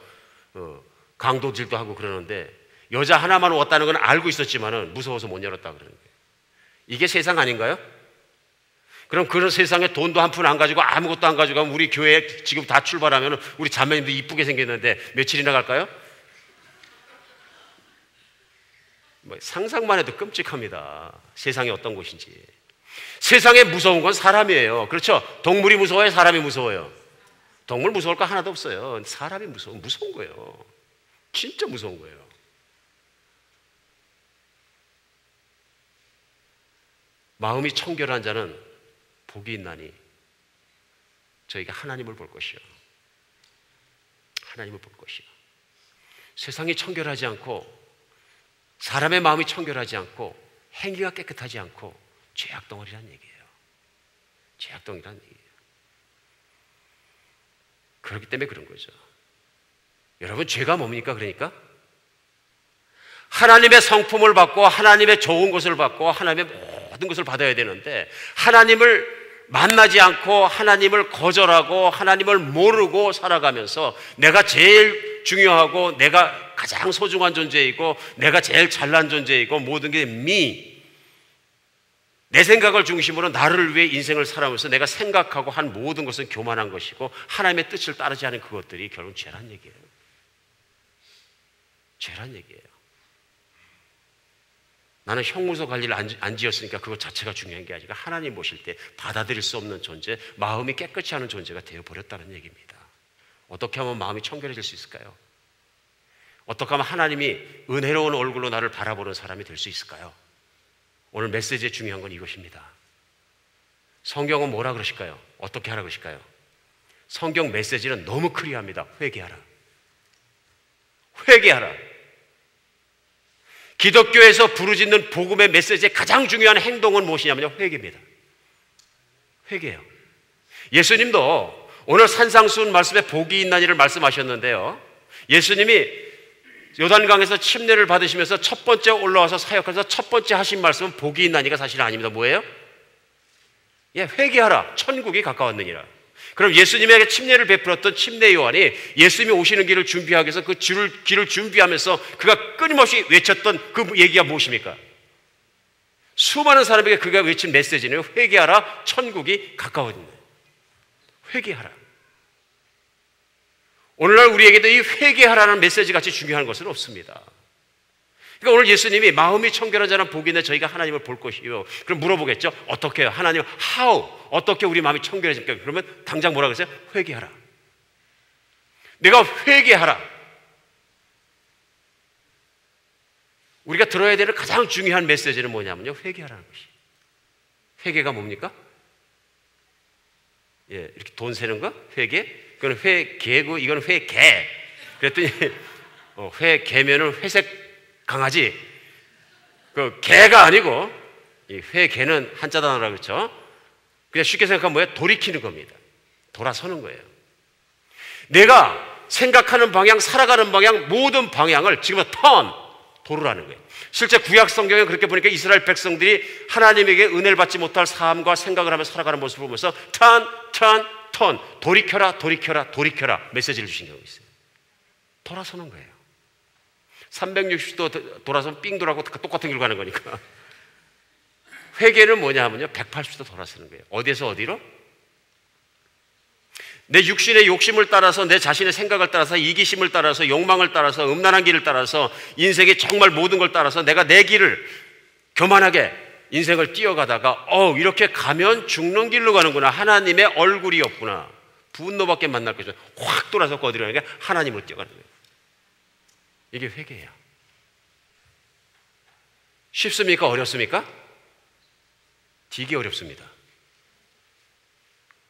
강도질도 하고 그러는데 여자 하나만 왔다는 건 알고 있었지만은 무서워서 못 열었다 그러는 거예요. 이게 세상 아닌가요? 그럼 그런 세상에 돈도 한 푼 안 가지고 아무것도 안 가지고 가면 우리 교회 지금 다 출발하면 우리 자매님도 이쁘게 생겼는데 며칠이나 갈까요? 뭐 상상만 해도 끔찍합니다. 세상이 어떤 곳인지. 세상에 무서운 건 사람이에요. 그렇죠? 동물이 무서워요? 사람이 무서워요? 동물 무서울 거 하나도 없어요. 사람이 무서운 거예요. 진짜 무서운 거예요. 마음이 청결한 자는 복이 있나니 저희가 하나님을 볼 것이요. 하나님을 볼 것이요. 세상이 청결하지 않고 사람의 마음이 청결하지 않고 행위가 깨끗하지 않고 죄악덩어리란 얘기예요. 죄악덩어리란 얘기예요. 그렇기 때문에 그런 거죠. 여러분, 죄가 뭡니까? 그러니까 하나님의 성품을 받고 하나님의 좋은 것을 받고 하나님의 모든 것을 받아야 되는데 하나님을 만나지 않고 하나님을 거절하고 하나님을 모르고 살아가면서 내가 제일 중요하고 내가 가장 소중한 존재이고 내가 제일 잘난 존재이고 모든 게 내 생각을 중심으로 나를 위해 인생을 살아오면서 내가 생각하고 한 모든 것은 교만한 것이고 하나님의 뜻을 따르지 않은 그것들이 결국 죄란 얘기예요. 죄란 얘기예요. 나는 형무소 관리를 안 지었으니까 그것 자체가 중요한 게 아니라 하나님 모실 때 받아들일 수 없는 존재, 마음이 깨끗이 하는 존재가 되어버렸다는 얘기입니다. 어떻게 하면 마음이 청결해질 수 있을까요? 어떻게 하면 하나님이 은혜로운 얼굴로 나를 바라보는 사람이 될 수 있을까요? 오늘 메시지의 중요한 건 이것입니다. 성경은 뭐라 그러실까요? 어떻게 하라 그러실까요? 성경 메시지는 너무 클리어합니다. 회개하라. 회개하라. 기독교에서 부르짖는 복음의 메시지의 가장 중요한 행동은 무엇이냐면요, 회개입니다. 회개예요. 예수님도 오늘 산상수훈 말씀에 복이 있나니를 말씀하셨는데요, 예수님이 요단강에서 침례를 받으시면서 첫 번째 올라와서 사역해서 첫 번째 하신 말씀은 복이 있나니가 사실은 아닙니다. 뭐예요? 회개하라. 천국이 가까웠느니라. 그럼 예수님에게 침례를 베풀었던 침례 요한이 예수님이 오시는 길을 준비하기 위해서 그 길을 준비하면서 그가 끊임없이 외쳤던 그 얘기가 무엇입니까? 수많은 사람에게 그가 외친 메시지는 회개하라. 천국이 가까웠느니라. 회개하라. 오늘날 우리에게도 이 회개하라는 메시지 같이 중요한 것은 없습니다. 그러니까 오늘 예수님이 마음이 청결한 자는 복이 있네, 저희가 하나님을 볼 것이요. 그럼 물어보겠죠. 어떻게 해요? 하나님, how? 어떻게 우리 마음이 청결해질까? 그러면 당장 뭐라 그러세요? 회개하라. 내가 회개하라. 우리가 들어야 되는 가장 중요한 메시지는 뭐냐면요, 회개하라는 것이. 회개가 뭡니까? 이렇게 돈 세는 거? 회개? 그건 회개고 이건 회개. 그랬더니 회개면은 회색 강아지. 그 개가 아니고 이 회개는 한자 단어라 그렇죠? 그냥 쉽게 생각하면 뭐예요? 돌이키는 겁니다. 돌아서는 거예요. 내가 생각하는 방향, 살아가는 방향, 모든 방향을 지금은 돌으라는 거예요. 실제 구약 성경에 그렇게 보니까 이스라엘 백성들이 하나님에게 은혜를 받지 못할 삶과 생각을 하며 살아가는 모습을 보면서 돌이켜라, 돌이켜라, 돌이켜라 메시지를 주신 경우가 있어요. 돌아서는 거예요. 360도 돌아서면 삥 돌아가고 똑같은 길로 가는 거니까. 회개는 뭐냐 하면요, 180도 돌아서는 거예요. 어디에서 어디로? 내 육신의 욕심을 따라서, 내 자신의 생각을 따라서, 이기심을 따라서, 욕망을 따라서, 음란한 길을 따라서, 인생의 정말 모든 걸 따라서 내가 내 길을 교만하게 인생을 뛰어가다가 이렇게 가면 죽는 길로 가는구나. 하나님의 얼굴이 없구나. 분노밖에 만날 것이죠. 확 돌아서 어디로 가는 게 하나님으로 뛰어가는 거예요. 이게 회개예요. 쉽습니까? 어렵습니까? 되게 어렵습니다.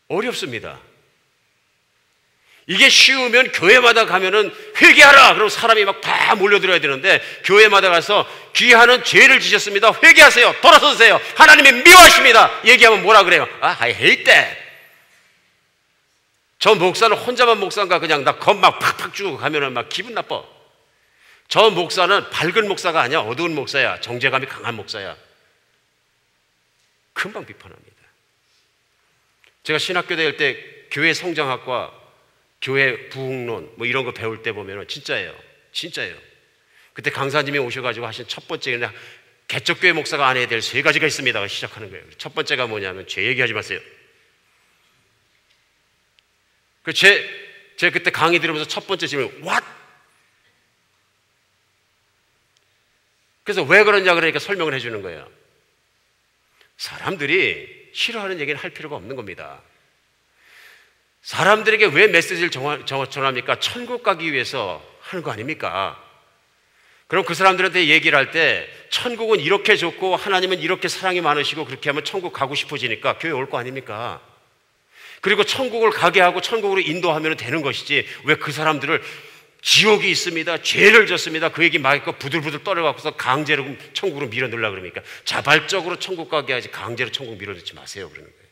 어렵습니다. 이게 쉬우면 교회마다 가면은 회개하라! 그럼 사람이 막 다 몰려들어야 되는데 교회마다 가서 귀하는 죄를 지셨습니다. 회개하세요. 돌아서세요. 하나님이 미워하십니다. 얘기하면 뭐라 그래요? I hate that. 저 목사는 혼자만 목사인가 그냥 나 겁 막 팍팍 주고 가면은 막 기분 나빠. 저 목사는 밝은 목사가 아니야. 어두운 목사야. 정죄감이 강한 목사야. 금방 비판합니다. 제가 신학교 다닐 때 교회 성장학과, 교회 부흥론 뭐 이런 거 배울 때 보면은 진짜예요. 그때 강사님이 오셔가지고 하신 첫 번째, 개척교회 목사가 안 해야 될 세 가지가 있습니다. 시작하는 거예요. 첫 번째가 뭐냐면 죄 얘기하지 마세요. 제가 그때 강의 들으면서 첫 번째 질문, what? 그래서 왜 그러냐 그러니까 설명을 해주는 거예요. 사람들이 싫어하는 얘기는 할 필요가 없는 겁니다. 사람들에게 왜 메시지를 전합니까? 천국 가기 위해서 하는 거 아닙니까? 그럼 그 사람들한테 얘기를 할 때 천국은 이렇게 좋고 하나님은 이렇게 사랑이 많으시고 그렇게 하면 천국 가고 싶어지니까 교회 올 거 아닙니까? 그리고 천국을 가게 하고 천국으로 인도하면 되는 것이지, 왜 그 사람들을 지옥이 있습니다, 죄를 졌습니다, 그 얘기 막 있고 부들부들 떨어갖고서 강제로 천국으로 밀어넣으려고 그럽니까? 자발적으로 천국 가게 하지 강제로 천국 밀어넣지 마세요 그러는 거예요.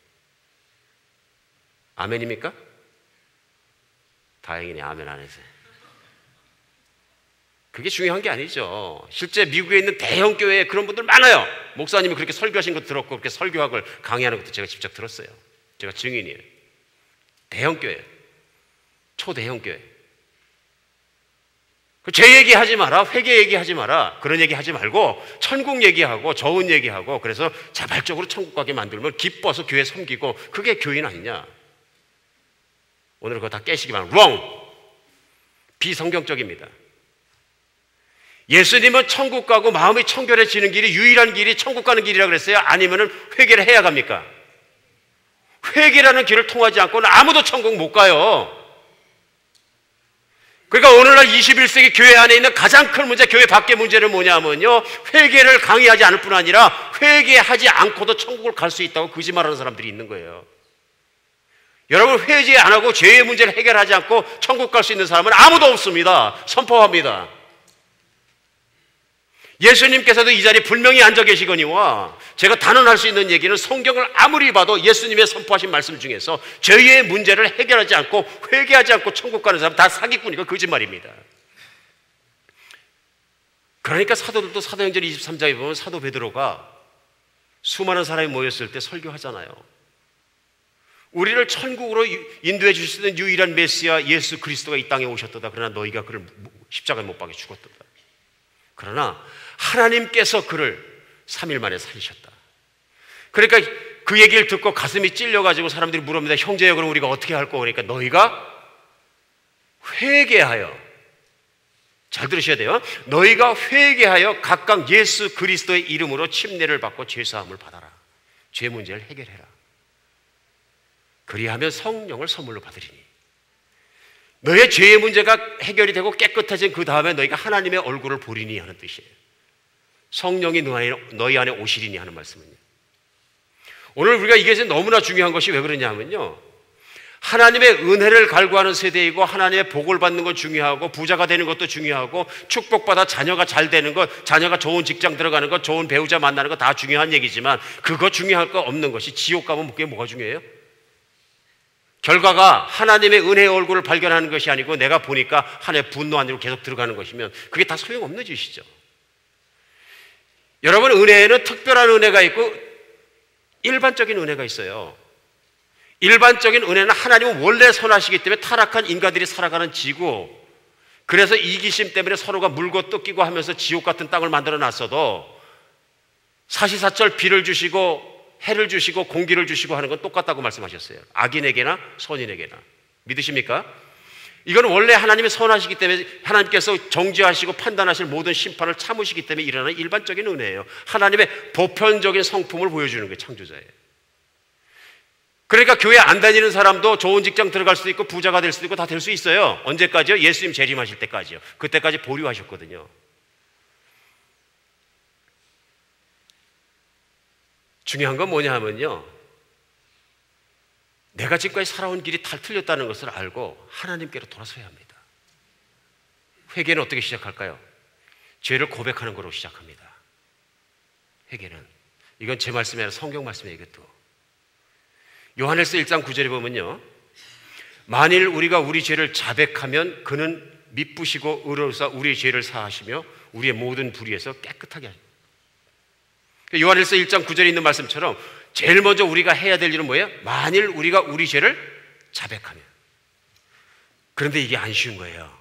아멘입니까? 다행이네, 아멘 안 해서. 그게 중요한 게 아니죠. 실제 미국에 있는 대형 교회에 그런 분들 많아요. 목사님이 그렇게 설교하신 거 들었고 그렇게 설교학을 강의하는 것도 제가 직접 들었어요. 제가 증인이에요. 대형 교회, 초대형 교회. 죄 얘기하지 마라, 회개 얘기하지 마라, 그런 얘기하지 말고 천국 얘기하고 좋은 얘기하고, 그래서 자발적으로 천국 가게 만들면 기뻐서 교회 섬기고, 그게 교인 아니냐? 오늘 그거 다 깨시기만 하면 wrong! 비성경적입니다. 예수님은 천국 가고 마음이 청결해지는 길이, 유일한 길이 천국 가는 길이라 그랬어요? 아니면은 회개를 해야 갑니까? 회개라는 길을 통하지 않고는 아무도 천국 못 가요. 그러니까 오늘날 21세기 교회 안에 있는 가장 큰 문제, 교회 밖의 문제는 뭐냐면요, 회개를 강의하지 않을 뿐 아니라 회개하지 않고도 천국을 갈 수 있다고 거짓말하는 사람들이 있는 거예요. 여러분, 회개 안 하고 죄의 문제를 해결하지 않고 천국 갈 수 있는 사람은 아무도 없습니다. 선포합니다. 예수님께서도 이 자리에 분명히 앉아 계시거니와, 제가 단언할 수 있는 얘기는 성경을 아무리 봐도 예수님의 선포하신 말씀 중에서 죄의 문제를 해결하지 않고 회개하지 않고 천국 가는 사람 다 사기꾼이고 거짓말입니다. 그러니까 사도들도 사도행전 23장에 보면 사도 베드로가 수많은 사람이 모였을 때 설교하잖아요. 우리를 천국으로 인도해 주실 수 있는 유일한 메시아 예수 그리스도가 이 땅에 오셨도다. 그러나 너희가 그를 십자가에 못 박여 죽었도다. 그러나 하나님께서 그를 3일 만에 살리셨다. 그러니까 그 얘기를 듣고 가슴이 찔려가지고 사람들이 물어봅니다. 형제여, 그럼 우리가 어떻게 할 거? 그러니까 너희가 회개하여, 잘 들으셔야 돼요. 너희가 회개하여 각각 예수 그리스도의 이름으로 침례를 받고 죄사함을 받아라. 죄 문제를 해결해라. 그리하면 성령을 선물로 받으리니. 너의 죄의 문제가 해결이 되고 깨끗해진 그 다음에 너희가 하나님의 얼굴을 보리니 하는 뜻이에요. 성령이 너희 안에 오시리니 하는 말씀은요. 오늘 우리가 이게 너무나 중요한 것이 왜 그러냐면요, 하나님의 은혜를 갈구하는 세대이고 하나님의 복을 받는 건 중요하고 부자가 되는 것도 중요하고 축복받아 자녀가 잘 되는 것, 자녀가 좋은 직장 들어가는 것, 좋은 배우자 만나는 것 다 중요한 얘기지만, 그거 중요할 거 없는 것이 지옥 가면 그게 뭐가 중요해요? 결과가 하나님의 은혜의 얼굴을 발견하는 것이 아니고 내가 보니까 하나님의 분노 안으로 계속 들어가는 것이면 그게 다 소용없는 짓이죠. 여러분, 은혜에는 특별한 은혜가 있고 일반적인 은혜가 있어요. 일반적인 은혜는 하나님은 원래 선하시기 때문에 타락한 인간들이 살아가는 지구, 그래서 이기심 때문에 서로가 물고 뜯기고 하면서 지옥 같은 땅을 만들어 놨어도 사시사철 비를 주시고 해를 주시고 공기를 주시고 하는 건 똑같다고 말씀하셨어요. 악인에게나 선인에게나. 믿으십니까? 이건 원래 하나님이 선하시기 때문에 하나님께서 정죄하시고 판단하실 모든 심판을 참으시기 때문에 일어나는 일반적인 은혜예요. 하나님의 보편적인 성품을 보여주는 거예요. 창조자예요. 그러니까 교회 안 다니는 사람도 좋은 직장 들어갈 수도 있고 부자가 될 수도 있고 다 될 수 있어요. 언제까지요? 예수님 재림하실 때까지요. 그때까지 보류하셨거든요. 중요한 건 뭐냐 하면요, 내가 지금까지 살아온 길이 다 틀렸다는 것을 알고 하나님께로 돌아서야 합니다. 회개는 어떻게 시작할까요? 죄를 고백하는 거로 시작합니다. 회개는, 이건 제 말씀이 아니라 성경 말씀이에요. 이것도 요한일서 1장 9절에 보면요, 만일 우리가 우리 죄를 자백하면 그는 미쁘시고 의로우사 우리의 죄를 사하시며 우리의 모든 불의에서 깨끗하게 하시고. 요한일서 1장 9절에 있는 말씀처럼 제일 먼저 우리가 해야 될 일은 뭐예요? 만일 우리가 우리 죄를 자백하면. 그런데 이게 안 쉬운 거예요.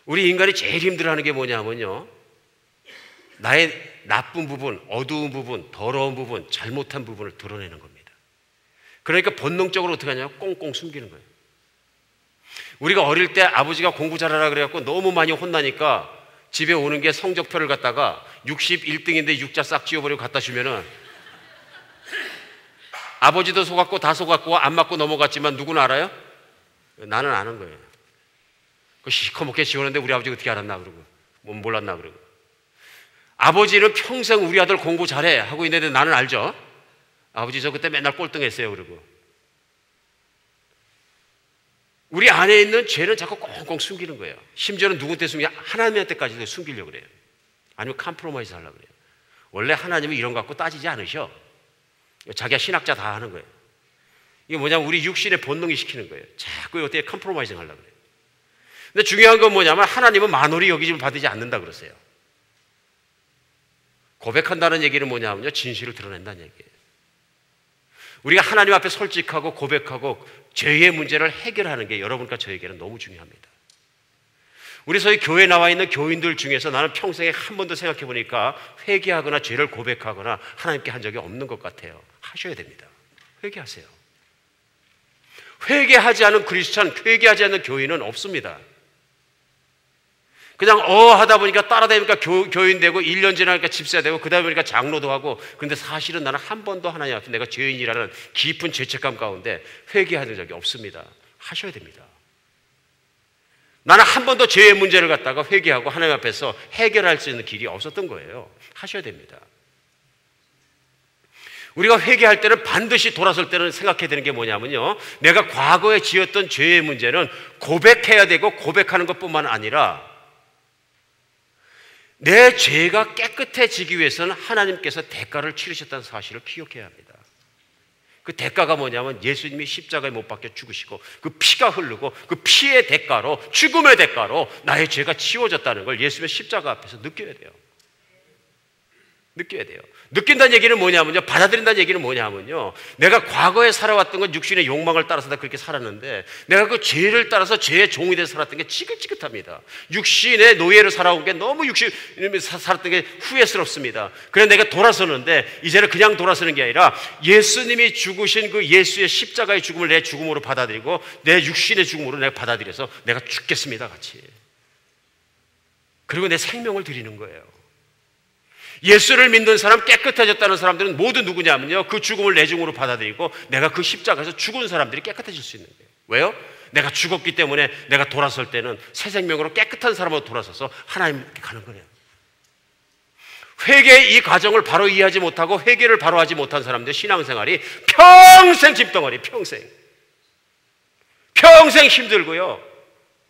우리 인간이 제일 힘들어하는 게 뭐냐면요, 나의 나쁜 부분, 어두운 부분, 더러운 부분, 잘못한 부분을 드러내는 겁니다. 그러니까 본능적으로 어떻게 하냐면 꽁꽁 숨기는 거예요. 우리가 어릴 때 아버지가 공부 잘하라 그래갖고 너무 많이 혼나니까 집에 오는 게 성적표를 갖다가 61등인데 육자 싹 지워버리고 갖다 주면은 아버지도 속았고 다 속았고 안 맞고 넘어갔지만 누구는 알아요? 나는 아는 거예요. 그 시커멓게 지우는데 우리 아버지가 어떻게 알았나 그러고 뭐 몰랐나 그러고. 아버지는 평생 우리 아들 공부 잘해 하고 있는데 나는 알죠. 아버지 저 그때 맨날 꼴등했어요 그러고. 우리 안에 있는 죄는 자꾸 꽁꽁 숨기는 거예요. 심지어는 누구한테 숨기냐? 하나님한테까지도 숨기려고 그래요. 아니면 컴프로마이즈 하려고 그래요. 원래 하나님은 이런 거 갖고 따지지 않으셔. 자기가 신학자 다 하는 거예요. 이게 뭐냐면 우리 육신의 본능이 시키는 거예요. 자꾸 어떻게 컴프로마이징 하려고 그래요. 근데 중요한 건 뭐냐면 하나님은 만홀히 여기짐을 받지 않는다 그러세요. 고백한다는 얘기는 뭐냐면요, 진실을 드러낸다는 얘기예요. 우리가 하나님 앞에 솔직하고 고백하고 죄의 문제를 해결하는 게 여러분과 저에게는 너무 중요합니다. 우리 소위 교회에 나와 있는 교인들 중에서 나는 평생에 한 번도 생각해 보니까 회개하거나 죄를 고백하거나 하나님께 한 적이 없는 것 같아요. 하셔야 됩니다. 회개하세요. 회개하지 않은 크리스찬, 회개하지 않는 교인은 없습니다. 그냥 하다 보니까 따라다니니까 교인 되고 1년 지나니까 집사 되고 그다음에 보니까 장로도 하고. 근데 사실은 나는 한 번도 하나님 앞에 내가 죄인이라는 깊은 죄책감 가운데 회개하는 적이 없습니다. 하셔야 됩니다. 나는 한 번도 죄의 문제를 갖다가 회개하고 하나님 앞에서 해결할 수 있는 길이 없었던 거예요. 하셔야 됩니다. 우리가 회개할 때는 반드시 돌아설 때는 생각해야 되는 게 뭐냐면요, 내가 과거에 지었던 죄의 문제는 고백해야 되고 고백하는 것뿐만 아니라 내 죄가 깨끗해지기 위해서는 하나님께서 대가를 치르셨다는 사실을 기억해야 합니다. 그 대가가 뭐냐면 예수님이 십자가에 못 박혀 죽으시고 그 피가 흐르고 그 피의 대가로, 죽음의 대가로 나의 죄가 치워졌다는 걸 예수님의 십자가 앞에서 느껴야 돼요. 느껴야 돼요. 느낀다는 얘기는 뭐냐면요, 받아들인다는 얘기는 뭐냐면요, 내가 과거에 살아왔던 건 육신의 욕망을 따라서 다 그렇게 살았는데 내가 그 죄를 따라서 죄의 종이 돼서 살았던 게 지긋지긋합니다. 육신의 노예로 살아온 게 너무 살았던 게 후회스럽습니다. 그래서 내가 돌아서는데 이제는 그냥 돌아서는 게 아니라 예수님이 죽으신 그 예수의 십자가의 죽음을 내 죽음으로 받아들이고 내 육신의 죽음으로 내가 받아들여서 내가 죽겠습니다 같이. 그리고 내 생명을 드리는 거예요. 예수를 믿는 사람, 깨끗해졌다는 사람들은 모두 누구냐면요, 그 죽음을 내 죽음으로 받아들이고 내가 그 십자가에서 죽은 사람들이 깨끗해질 수 있는 거예요. 왜요? 내가 죽었기 때문에 내가 돌아설 때는 새 생명으로 깨끗한 사람으로 돌아서서 하나님께 가는 거예요. 회개의 이 과정을 바로 이해하지 못하고 회개를 바로 하지 못한 사람들 신앙생활이 평생 집덩어리, 평생 힘들고요,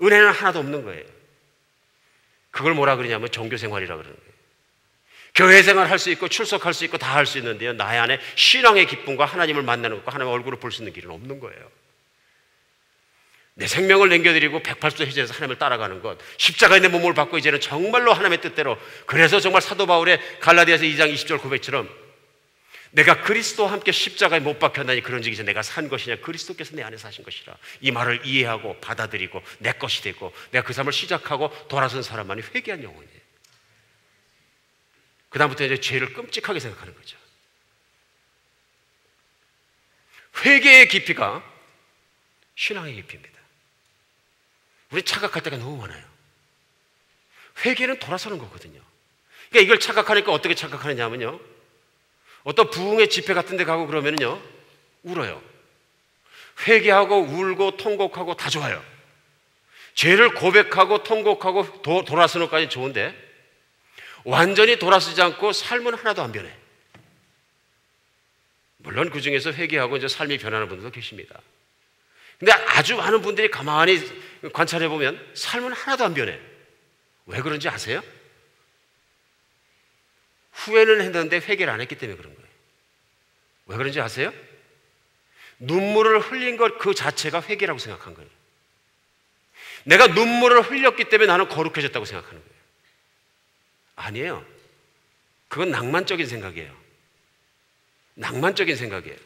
은혜는 하나도 없는 거예요. 그걸 뭐라 그러냐면 종교생활이라 그러는 거예요. 교회 생활 할 수 있고 출석할 수 있고 다 할 수 있는데요, 나의 안에 신앙의 기쁨과 하나님을 만나는 것과 하나님의 얼굴을 볼 수 있는 길은 없는 거예요. 내 생명을 남겨드리고 180도 해제해서 하나님을 따라가는 것, 십자가에 내 몸을 받고 이제는 정말로 하나님의 뜻대로. 그래서 정말 사도 바울의 갈라디아서 2장 20절 고백처럼 내가 그리스도와 함께 십자가에 못 박혔나니 그런즉 이제 내가 산 것이냐 그리스도께서 내 안에 사신 것이라. 이 말을 이해하고 받아들이고 내 것이 되고 내가 그 삶을 시작하고 돌아선 사람만이 회개한 영혼이에요. 그 다음부터 이제 죄를 끔찍하게 생각하는 거죠. 회개의 깊이가 신앙의 깊이입니다. 우리 착각할 때가 너무 많아요. 회개는 돌아서는 거거든요. 그러니까 이걸 착각하니까 어떻게 착각하느냐면요, 어떤 부흥의 집회 같은 데 가고 그러면요 울어요. 회개하고 울고 통곡하고 다 좋아요. 죄를 고백하고 통곡하고 돌아서는 것까지 좋은데 완전히 돌아서지 않고 삶은 하나도 안 변해. 물론 그 중에서 회개하고 이제 삶이 변하는 분들도 계십니다. 근데 아주 많은 분들이 가만히 관찰해 보면 삶은 하나도 안 변해. 왜 그런지 아세요? 후회는 했는데 회개를 안 했기 때문에 그런 거예요. 왜 그런지 아세요? 눈물을 흘린 것 그 자체가 회개라고 생각한 거예요. 내가 눈물을 흘렸기 때문에 나는 거룩해졌다고 생각하는 거예요. 아니에요. 그건 낭만적인 생각이에요. 낭만적인 생각이에요.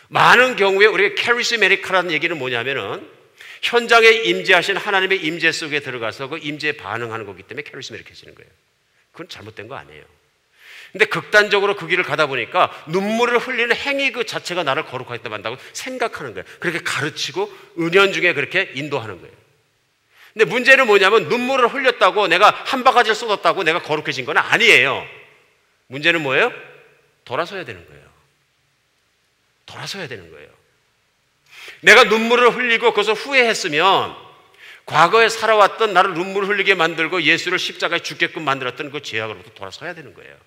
많은 경우에 우리가 카리스메리카라는 얘기는 뭐냐면은 현장에 임재하신 하나님의 임재 속에 들어가서 그 임재에 반응하는 거기 때문에 카리스메릭해지는 거예요. 그건 잘못된 거 아니에요. 근데 극단적으로 그 길을 가다 보니까 눈물을 흘리는 행위 그 자체가 나를 거룩하게 만든다고 생각하는 거예요. 그렇게 가르치고 은연중에 그렇게 인도하는 거예요. 근데 문제는 뭐냐면 눈물을 흘렸다고 내가 한 바가지를 쏟았다고 내가 거룩해진 건 아니에요. 문제는 뭐예요? 돌아서야 되는 거예요. 돌아서야 되는 거예요. 내가 눈물을 흘리고 그것을 후회했으면 과거에 살아왔던 나를 눈물을 흘리게 만들고 예수를 십자가에 죽게끔 만들었던 그 죄악으로부터 돌아서야 되는 거예요.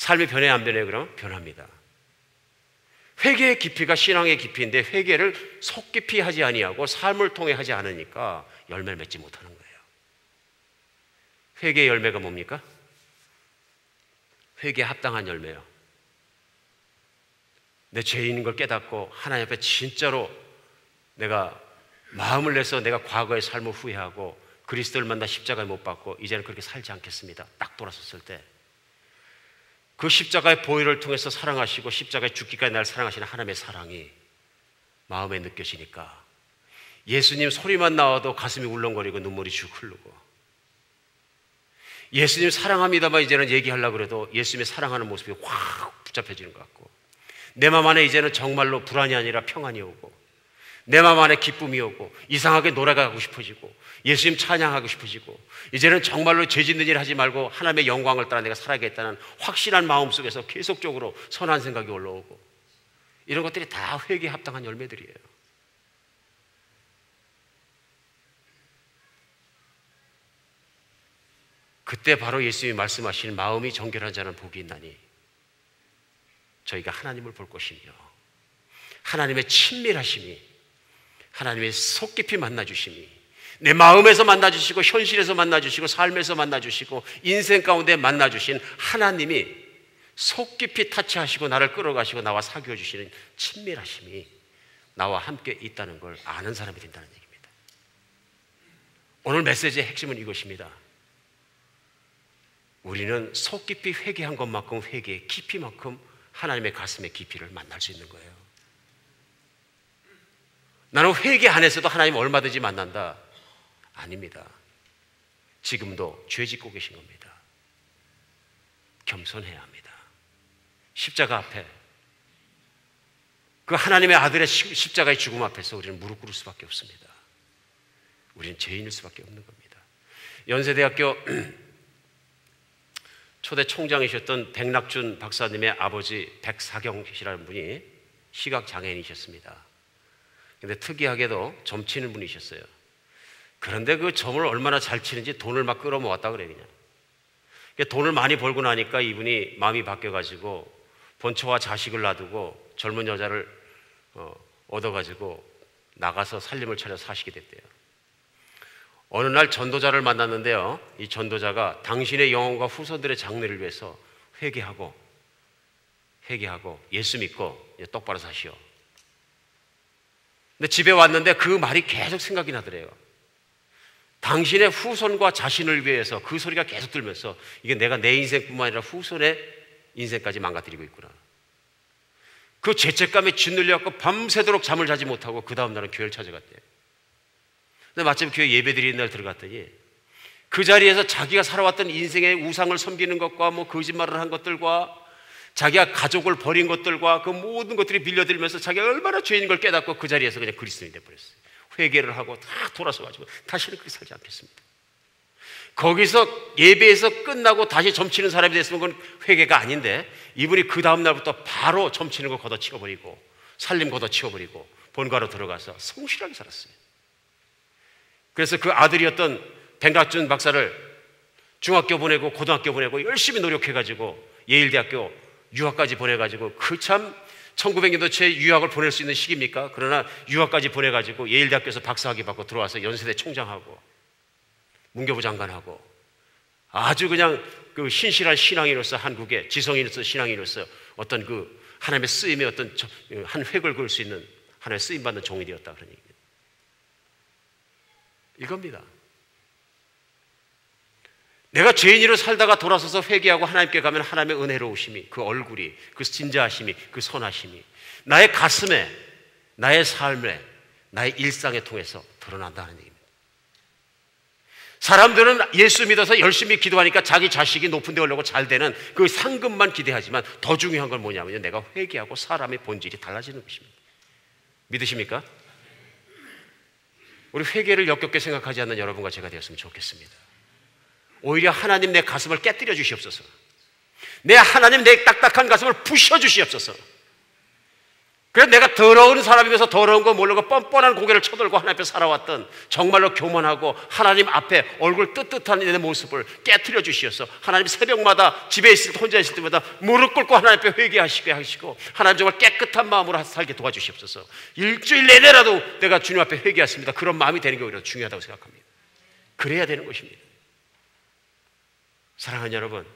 삶이 변해야 안 변해요? 그럼 변합니다. 회개의 깊이가 신앙의 깊이인데 회개를 속 깊이 하지 아니하고 삶을 통해 하지 않으니까 열매를 맺지 못하는 거예요. 회개의 열매가 뭡니까? 회개에 합당한 열매요. 내 죄인인 걸 깨닫고 하나님 앞에 진짜로 내가 마음을 내서 내가 과거의 삶을 후회하고 그리스도를 만나 십자가에 못 박고 이제는 그렇게 살지 않겠습니다. 딱 돌아섰을 때 그 십자가의 보혈을 통해서 사랑하시고 십자가에 죽기까지 날 사랑하시는 하나님의 사랑이 마음에 느껴지니까 예수님 소리만 나와도 가슴이 울렁거리고 눈물이 쭉 흐르고 예수님 사랑합니다만 이제는 얘기하려고 그래도 예수님의 사랑하는 모습이 확 붙잡혀지는 것 같고 내 마음 안에 이제는 정말로 불안이 아니라 평안이 오고 내 마음 안에 기쁨이 오고 이상하게 노래가 하고 싶어지고 예수님 찬양하고 싶어지고 이제는 정말로 죄 짓는 일 하지 말고 하나님의 영광을 따라 내가 살아야겠다는 확실한 마음 속에서 계속적으로 선한 생각이 올라오고 이런 것들이 다 회개에 합당한 열매들이에요. 그때 바로 예수님이 말씀하시는 마음이 정결한 자는 복이 있나니 저희가 하나님을 볼 것이며 하나님의 친밀하심이 하나님의 속 깊이 만나주심이 내 마음에서 만나주시고 현실에서 만나주시고 삶에서 만나주시고 인생 가운데 만나주신 하나님이 속 깊이 타치하시고 나를 끌어가시고 나와 사귀어 주시는 친밀하심이 나와 함께 있다는 걸 아는 사람이 된다는 얘기입니다. 오늘 메시지의 핵심은 이것입니다. 우리는 속 깊이 회개한 것만큼 회개의 깊이만큼 하나님의 가슴의 깊이를 만날 수 있는 거예요. 나는 회개 안에서도 하나님 얼마든지 만난다. 아닙니다. 지금도 죄 짓고 계신 겁니다. 겸손해야 합니다. 십자가 앞에 그 하나님의 아들의 십자가의 죽음 앞에서 우리는 무릎 꿇을 수밖에 없습니다. 우리는 죄인일 수밖에 없는 겁니다. 연세대학교 초대 총장이셨던 백낙준 박사님의 아버지 백사경 씨라는 분이 시각장애인이셨습니다. 근데 특이하게도 점 치는 분이셨어요. 그런데 그 점을 얼마나 잘 치는지 돈을 막 끌어모았다 그래요. 그냥 돈을 많이 벌고 나니까 이분이 마음이 바뀌어가지고 본처와 자식을 놔두고 젊은 여자를 얻어가지고 나가서 살림을 차려 사시게 됐대요. 어느 날 전도자를 만났는데요, 이 전도자가 당신의 영혼과 후손들의 장래를 위해서 회개하고 예수 믿고 똑바로 사시오. 근데 집에 왔는데 그 말이 계속 생각이 나더래요. 당신의 후손과 자신을 위해서 그 소리가 계속 들면서 이게 내가 내 인생뿐만 아니라 후손의 인생까지 망가뜨리고 있구나. 그 죄책감에 짓눌려갖고 밤새도록 잠을 자지 못하고 그 다음 날은 교회를 찾아갔대요. 근데 마침 교회 예배드리는 날 들어갔더니 그 자리에서 자기가 살아왔던 인생의 우상을 섬기는 것과 뭐 거짓말을 한 것들과 자기가 가족을 버린 것들과 그 모든 것들이 밀려들면서 자기가 얼마나 죄인 걸 깨닫고 그 자리에서 그냥 그리스도인이 돼버렸어요. 회개를 하고 다 돌아서가지고 다시는 그렇게 살지 않겠습니다. 거기서 예배에서 끝나고 다시 점치는 사람이 됐으면 그건 회개가 아닌데 이분이 그 다음 날부터 바로 점치는 거 걷어치워버리고 살림 걷어치워버리고 본가로 들어가서 성실하게 살았어요. 그래서 그 아들이었던 백낙준 박사를 중학교 보내고 고등학교 보내고 열심히 노력해가지고 예일대학교 유학까지 보내가지고 그 참 1900년도초에 유학을 보낼 수 있는 시기입니까? 그러나 유학까지 보내가지고 예일대학교에서 박사학위 받고 들어와서 연세대 총장하고 문교부 장관하고 아주 그냥 그 신실한 신앙인으로서 한국의 지성인으로서 신앙인으로서 어떤 그 하나님의 쓰임의 어떤 한 획을 그을 수 있는 하나님의 쓰임받는 종이 되었다 그런 얘기입니다. 이겁니다. 내가 죄인으로 살다가 돌아서서 회개하고 하나님께 가면 하나님의 은혜로우심이, 그 얼굴이, 그 진자하심이, 그 선하심이 나의 가슴에, 나의 삶에, 나의 일상에 통해서 드러난다는 얘기입니다. 사람들은 예수 믿어서 열심히 기도하니까 자기 자식이 높은 데 오려고 잘 되는 그 상급만 기대하지만 더 중요한 건 뭐냐면요, 내가 회개하고 사람의 본질이 달라지는 것입니다. 믿으십니까? 우리 회개를 역겹게 생각하지 않는 여러분과 제가 되었으면 좋겠습니다. 오히려 하나님 내 가슴을 깨뜨려 주시옵소서. 내 하나님 내 딱딱한 가슴을 부셔 주시옵소서. 그래서 내가 더러운 사람이면서 더러운 거 모르고 뻔뻔한 고개를 쳐들고 하나님 앞에 살아왔던 정말로 교만하고 하나님 앞에 얼굴 뜨뜻한 내 모습을 깨뜨려 주시옵소서. 하나님 새벽마다 집에 있을 때, 혼자 있을 때마다 무릎 꿇고 하나님 앞에 회개하시게 하시고 하나님 정말 깨끗한 마음으로 살게 도와주시옵소서. 일주일 내내라도 내가 주님 앞에 회개했습니다. 그런 마음이 되는 게 오히려 중요하다고 생각합니다. 그래야 되는 것입니다. 사랑하는 여러분,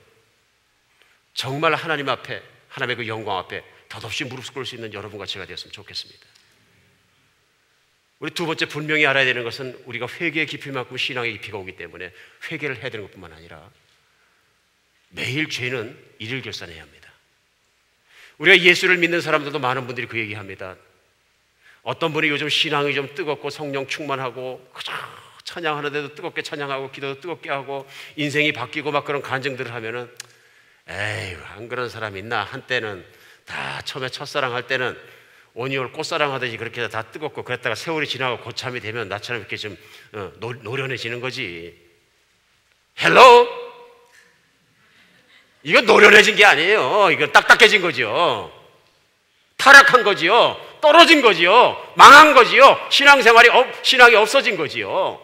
정말 하나님 앞에, 하나님의 그 영광 앞에 덧없이 무릎 꿇을 수 있는 여러분과 제가 되었으면 좋겠습니다. 우리 두 번째 분명히 알아야 되는 것은 우리가 회개의 깊이만큼 신앙의 깊이가 오기 때문에 회개를 해야 되는 것뿐만 아니라 매일 죄는 일일 결산해야 합니다. 우리가 예수를 믿는 사람들도 많은 분들이 그 얘기합니다. 어떤 분이 요즘 신앙이 좀 뜨겁고 성령 충만하고 그저 찬양하는데도 뜨겁게 찬양하고 기도도 뜨겁게 하고 인생이 바뀌고 막 그런 간증들을 하면은 에이, 안 그런 사람 있나? 한때는 다 처음에 첫사랑 할 때는 온이올 꽃사랑 하듯이 그렇게 다 뜨겁고 그랬다가 세월이 지나고 고참이 되면 나처럼 이렇게 좀 노련해지는 거지. 헬로? 이건 노련해진 게 아니에요. 이건 딱딱해진 거죠. 타락한 거지요. 떨어진 거지요. 망한 거지요. 신앙이 없어진 거지요.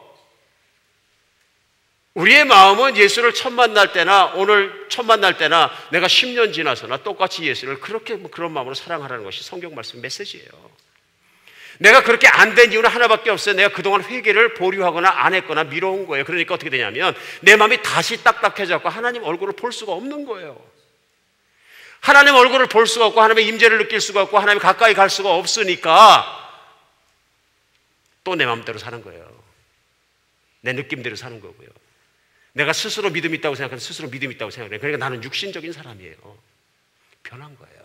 우리의 마음은 예수를 처음 만날 때나 오늘 처음 만날 때나 내가 10년 지나서나 똑같이 예수를 그렇게 그런 마음으로 사랑하라는 것이 성경 말씀 메시지예요. 내가 그렇게 안 된 이유는 하나밖에 없어요. 내가 그동안 회개를 보류하거나 안 했거나 미뤄온 거예요. 그러니까 어떻게 되냐면 내 마음이 다시 딱딱해져서 하나님 얼굴을 볼 수가 없는 거예요. 하나님 얼굴을 볼 수가 없고 하나님의 임재를 느낄 수가 없고 하나님 가까이 갈 수가 없으니까 또 내 마음대로 사는 거예요. 내 느낌대로 사는 거고요. 내가 스스로 믿음이 있다고 생각하면 스스로 믿음이 있다고 생각해요. 그러니까 나는 육신적인 사람이에요. 변한 거예요.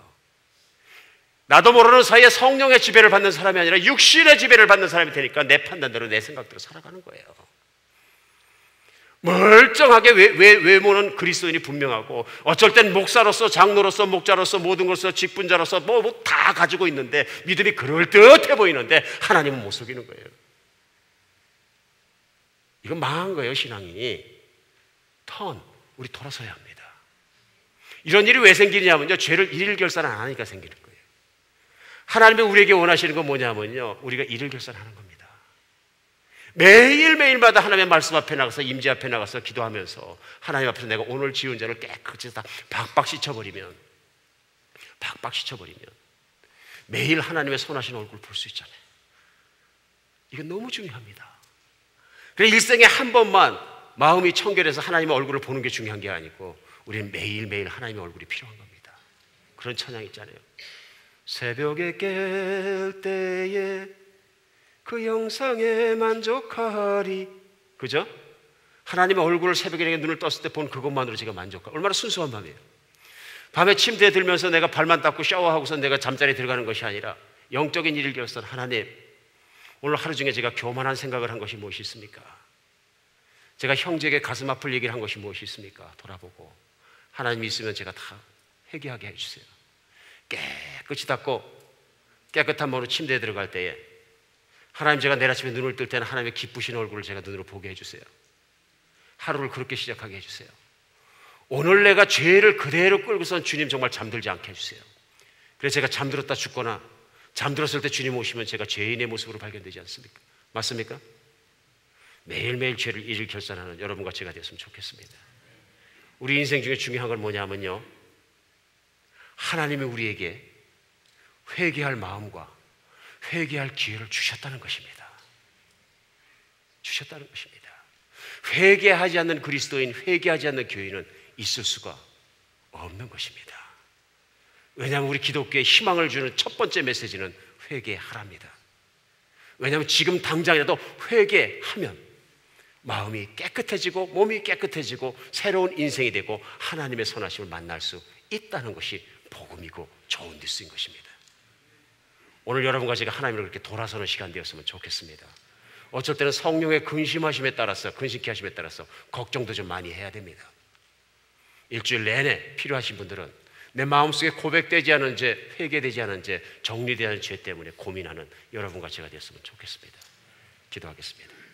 나도 모르는 사이에 성령의 지배를 받는 사람이 아니라 육신의 지배를 받는 사람이 되니까 내 판단대로 내 생각대로 살아가는 거예요. 멀쩡하게 외모는 그리스도인이 분명하고 어쩔 땐 목사로서 장로로서 목자로서 모든 것으로 직분자로서 뭐 다 가지고 있는데 믿음이 그럴듯해 보이는데 하나님은 못 속이는 거예요. 이건 망한 거예요. 신앙이 우리 돌아서야 합니다. 이런 일이 왜 생기냐면요, 죄를 일일 결산 안 하니까 생기는 거예요. 하나님이 우리에게 원하시는 건 뭐냐면요, 우리가 일일 결산하는 겁니다. 매일매일마다 하나님의 말씀 앞에 나가서 임재 앞에 나가서 기도하면서 하나님 앞에서 내가 오늘 지은 죄를 깨끗이 다 박박 씻어버리면 매일 하나님의 선하신 얼굴을 볼 수 있잖아요. 이건 너무 중요합니다. 그래서 일생에 한 번만 마음이 청결해서 하나님의 얼굴을 보는 게 중요한 게 아니고 우리는 매일매일 하나님의 얼굴이 필요한 겁니다. 그런 찬양 있잖아요. 새벽에 깰 때에 그 영상에 만족하리. 그죠? 하나님의 얼굴을 새벽에 눈을 떴을 때 본 그것만으로 제가 만족하고 얼마나 순수한 밤이에요. 밤에 침대에 들면서 내가 발만 닦고 샤워하고서 내가 잠자리에 들어가는 것이 아니라 영적인 일을 결선 하나님, 오늘 하루 중에 제가 교만한 생각을 한 것이 무엇이 있습니까? 제가 형제에게 가슴 아플 얘기를 한 것이 무엇이 있습니까? 돌아보고 하나님이 있으면 제가 다 회개하게 해주세요. 깨끗이 닦고 깨끗한 몸으로 침대에 들어갈 때에 하나님, 제가 내일 아침에 눈을 뜰 때는 하나님의 기쁘신 얼굴을 제가 눈으로 보게 해주세요. 하루를 그렇게 시작하게 해주세요. 오늘 내가 죄를 그대로 끌고선 주님 정말 잠들지 않게 해주세요. 그래서 제가 잠들었다 죽거나 잠들었을 때 주님 오시면 제가 죄인의 모습으로 발견되지 않습니까? 맞습니까? 매일매일 죄를 일일 결산하는 여러분과 제가 되었으면 좋겠습니다. 우리 인생 중에 중요한 건 뭐냐면요, 하나님이 우리에게 회개할 마음과 회개할 기회를 주셨다는 것입니다. 주셨다는 것입니다. 회개하지 않는 그리스도인, 회개하지 않는 교인은 있을 수가 없는 것입니다. 왜냐하면 우리 기독교에 희망을 주는 첫 번째 메시지는 회개하랍니다. 왜냐하면 지금 당장이라도 회개하면 마음이 깨끗해지고 몸이 깨끗해지고 새로운 인생이 되고 하나님의 선하심을 만날 수 있다는 것이 복음이고 좋은 뉴스인 것입니다. 오늘 여러분과 제가 하나님을 그렇게 돌아서는 시간 되었으면 좋겠습니다. 어쩔 때는 성령의 근심하심에 따라서, 근심케 하심에 따라서 걱정도 좀 많이 해야 됩니다. 일주일 내내 필요하신 분들은 내 마음속에 고백되지 않은 죄, 회개되지 않은 죄, 정리되지 않은 죄 때문에 고민하는 여러분과 제가 되었으면 좋겠습니다. 기도하겠습니다.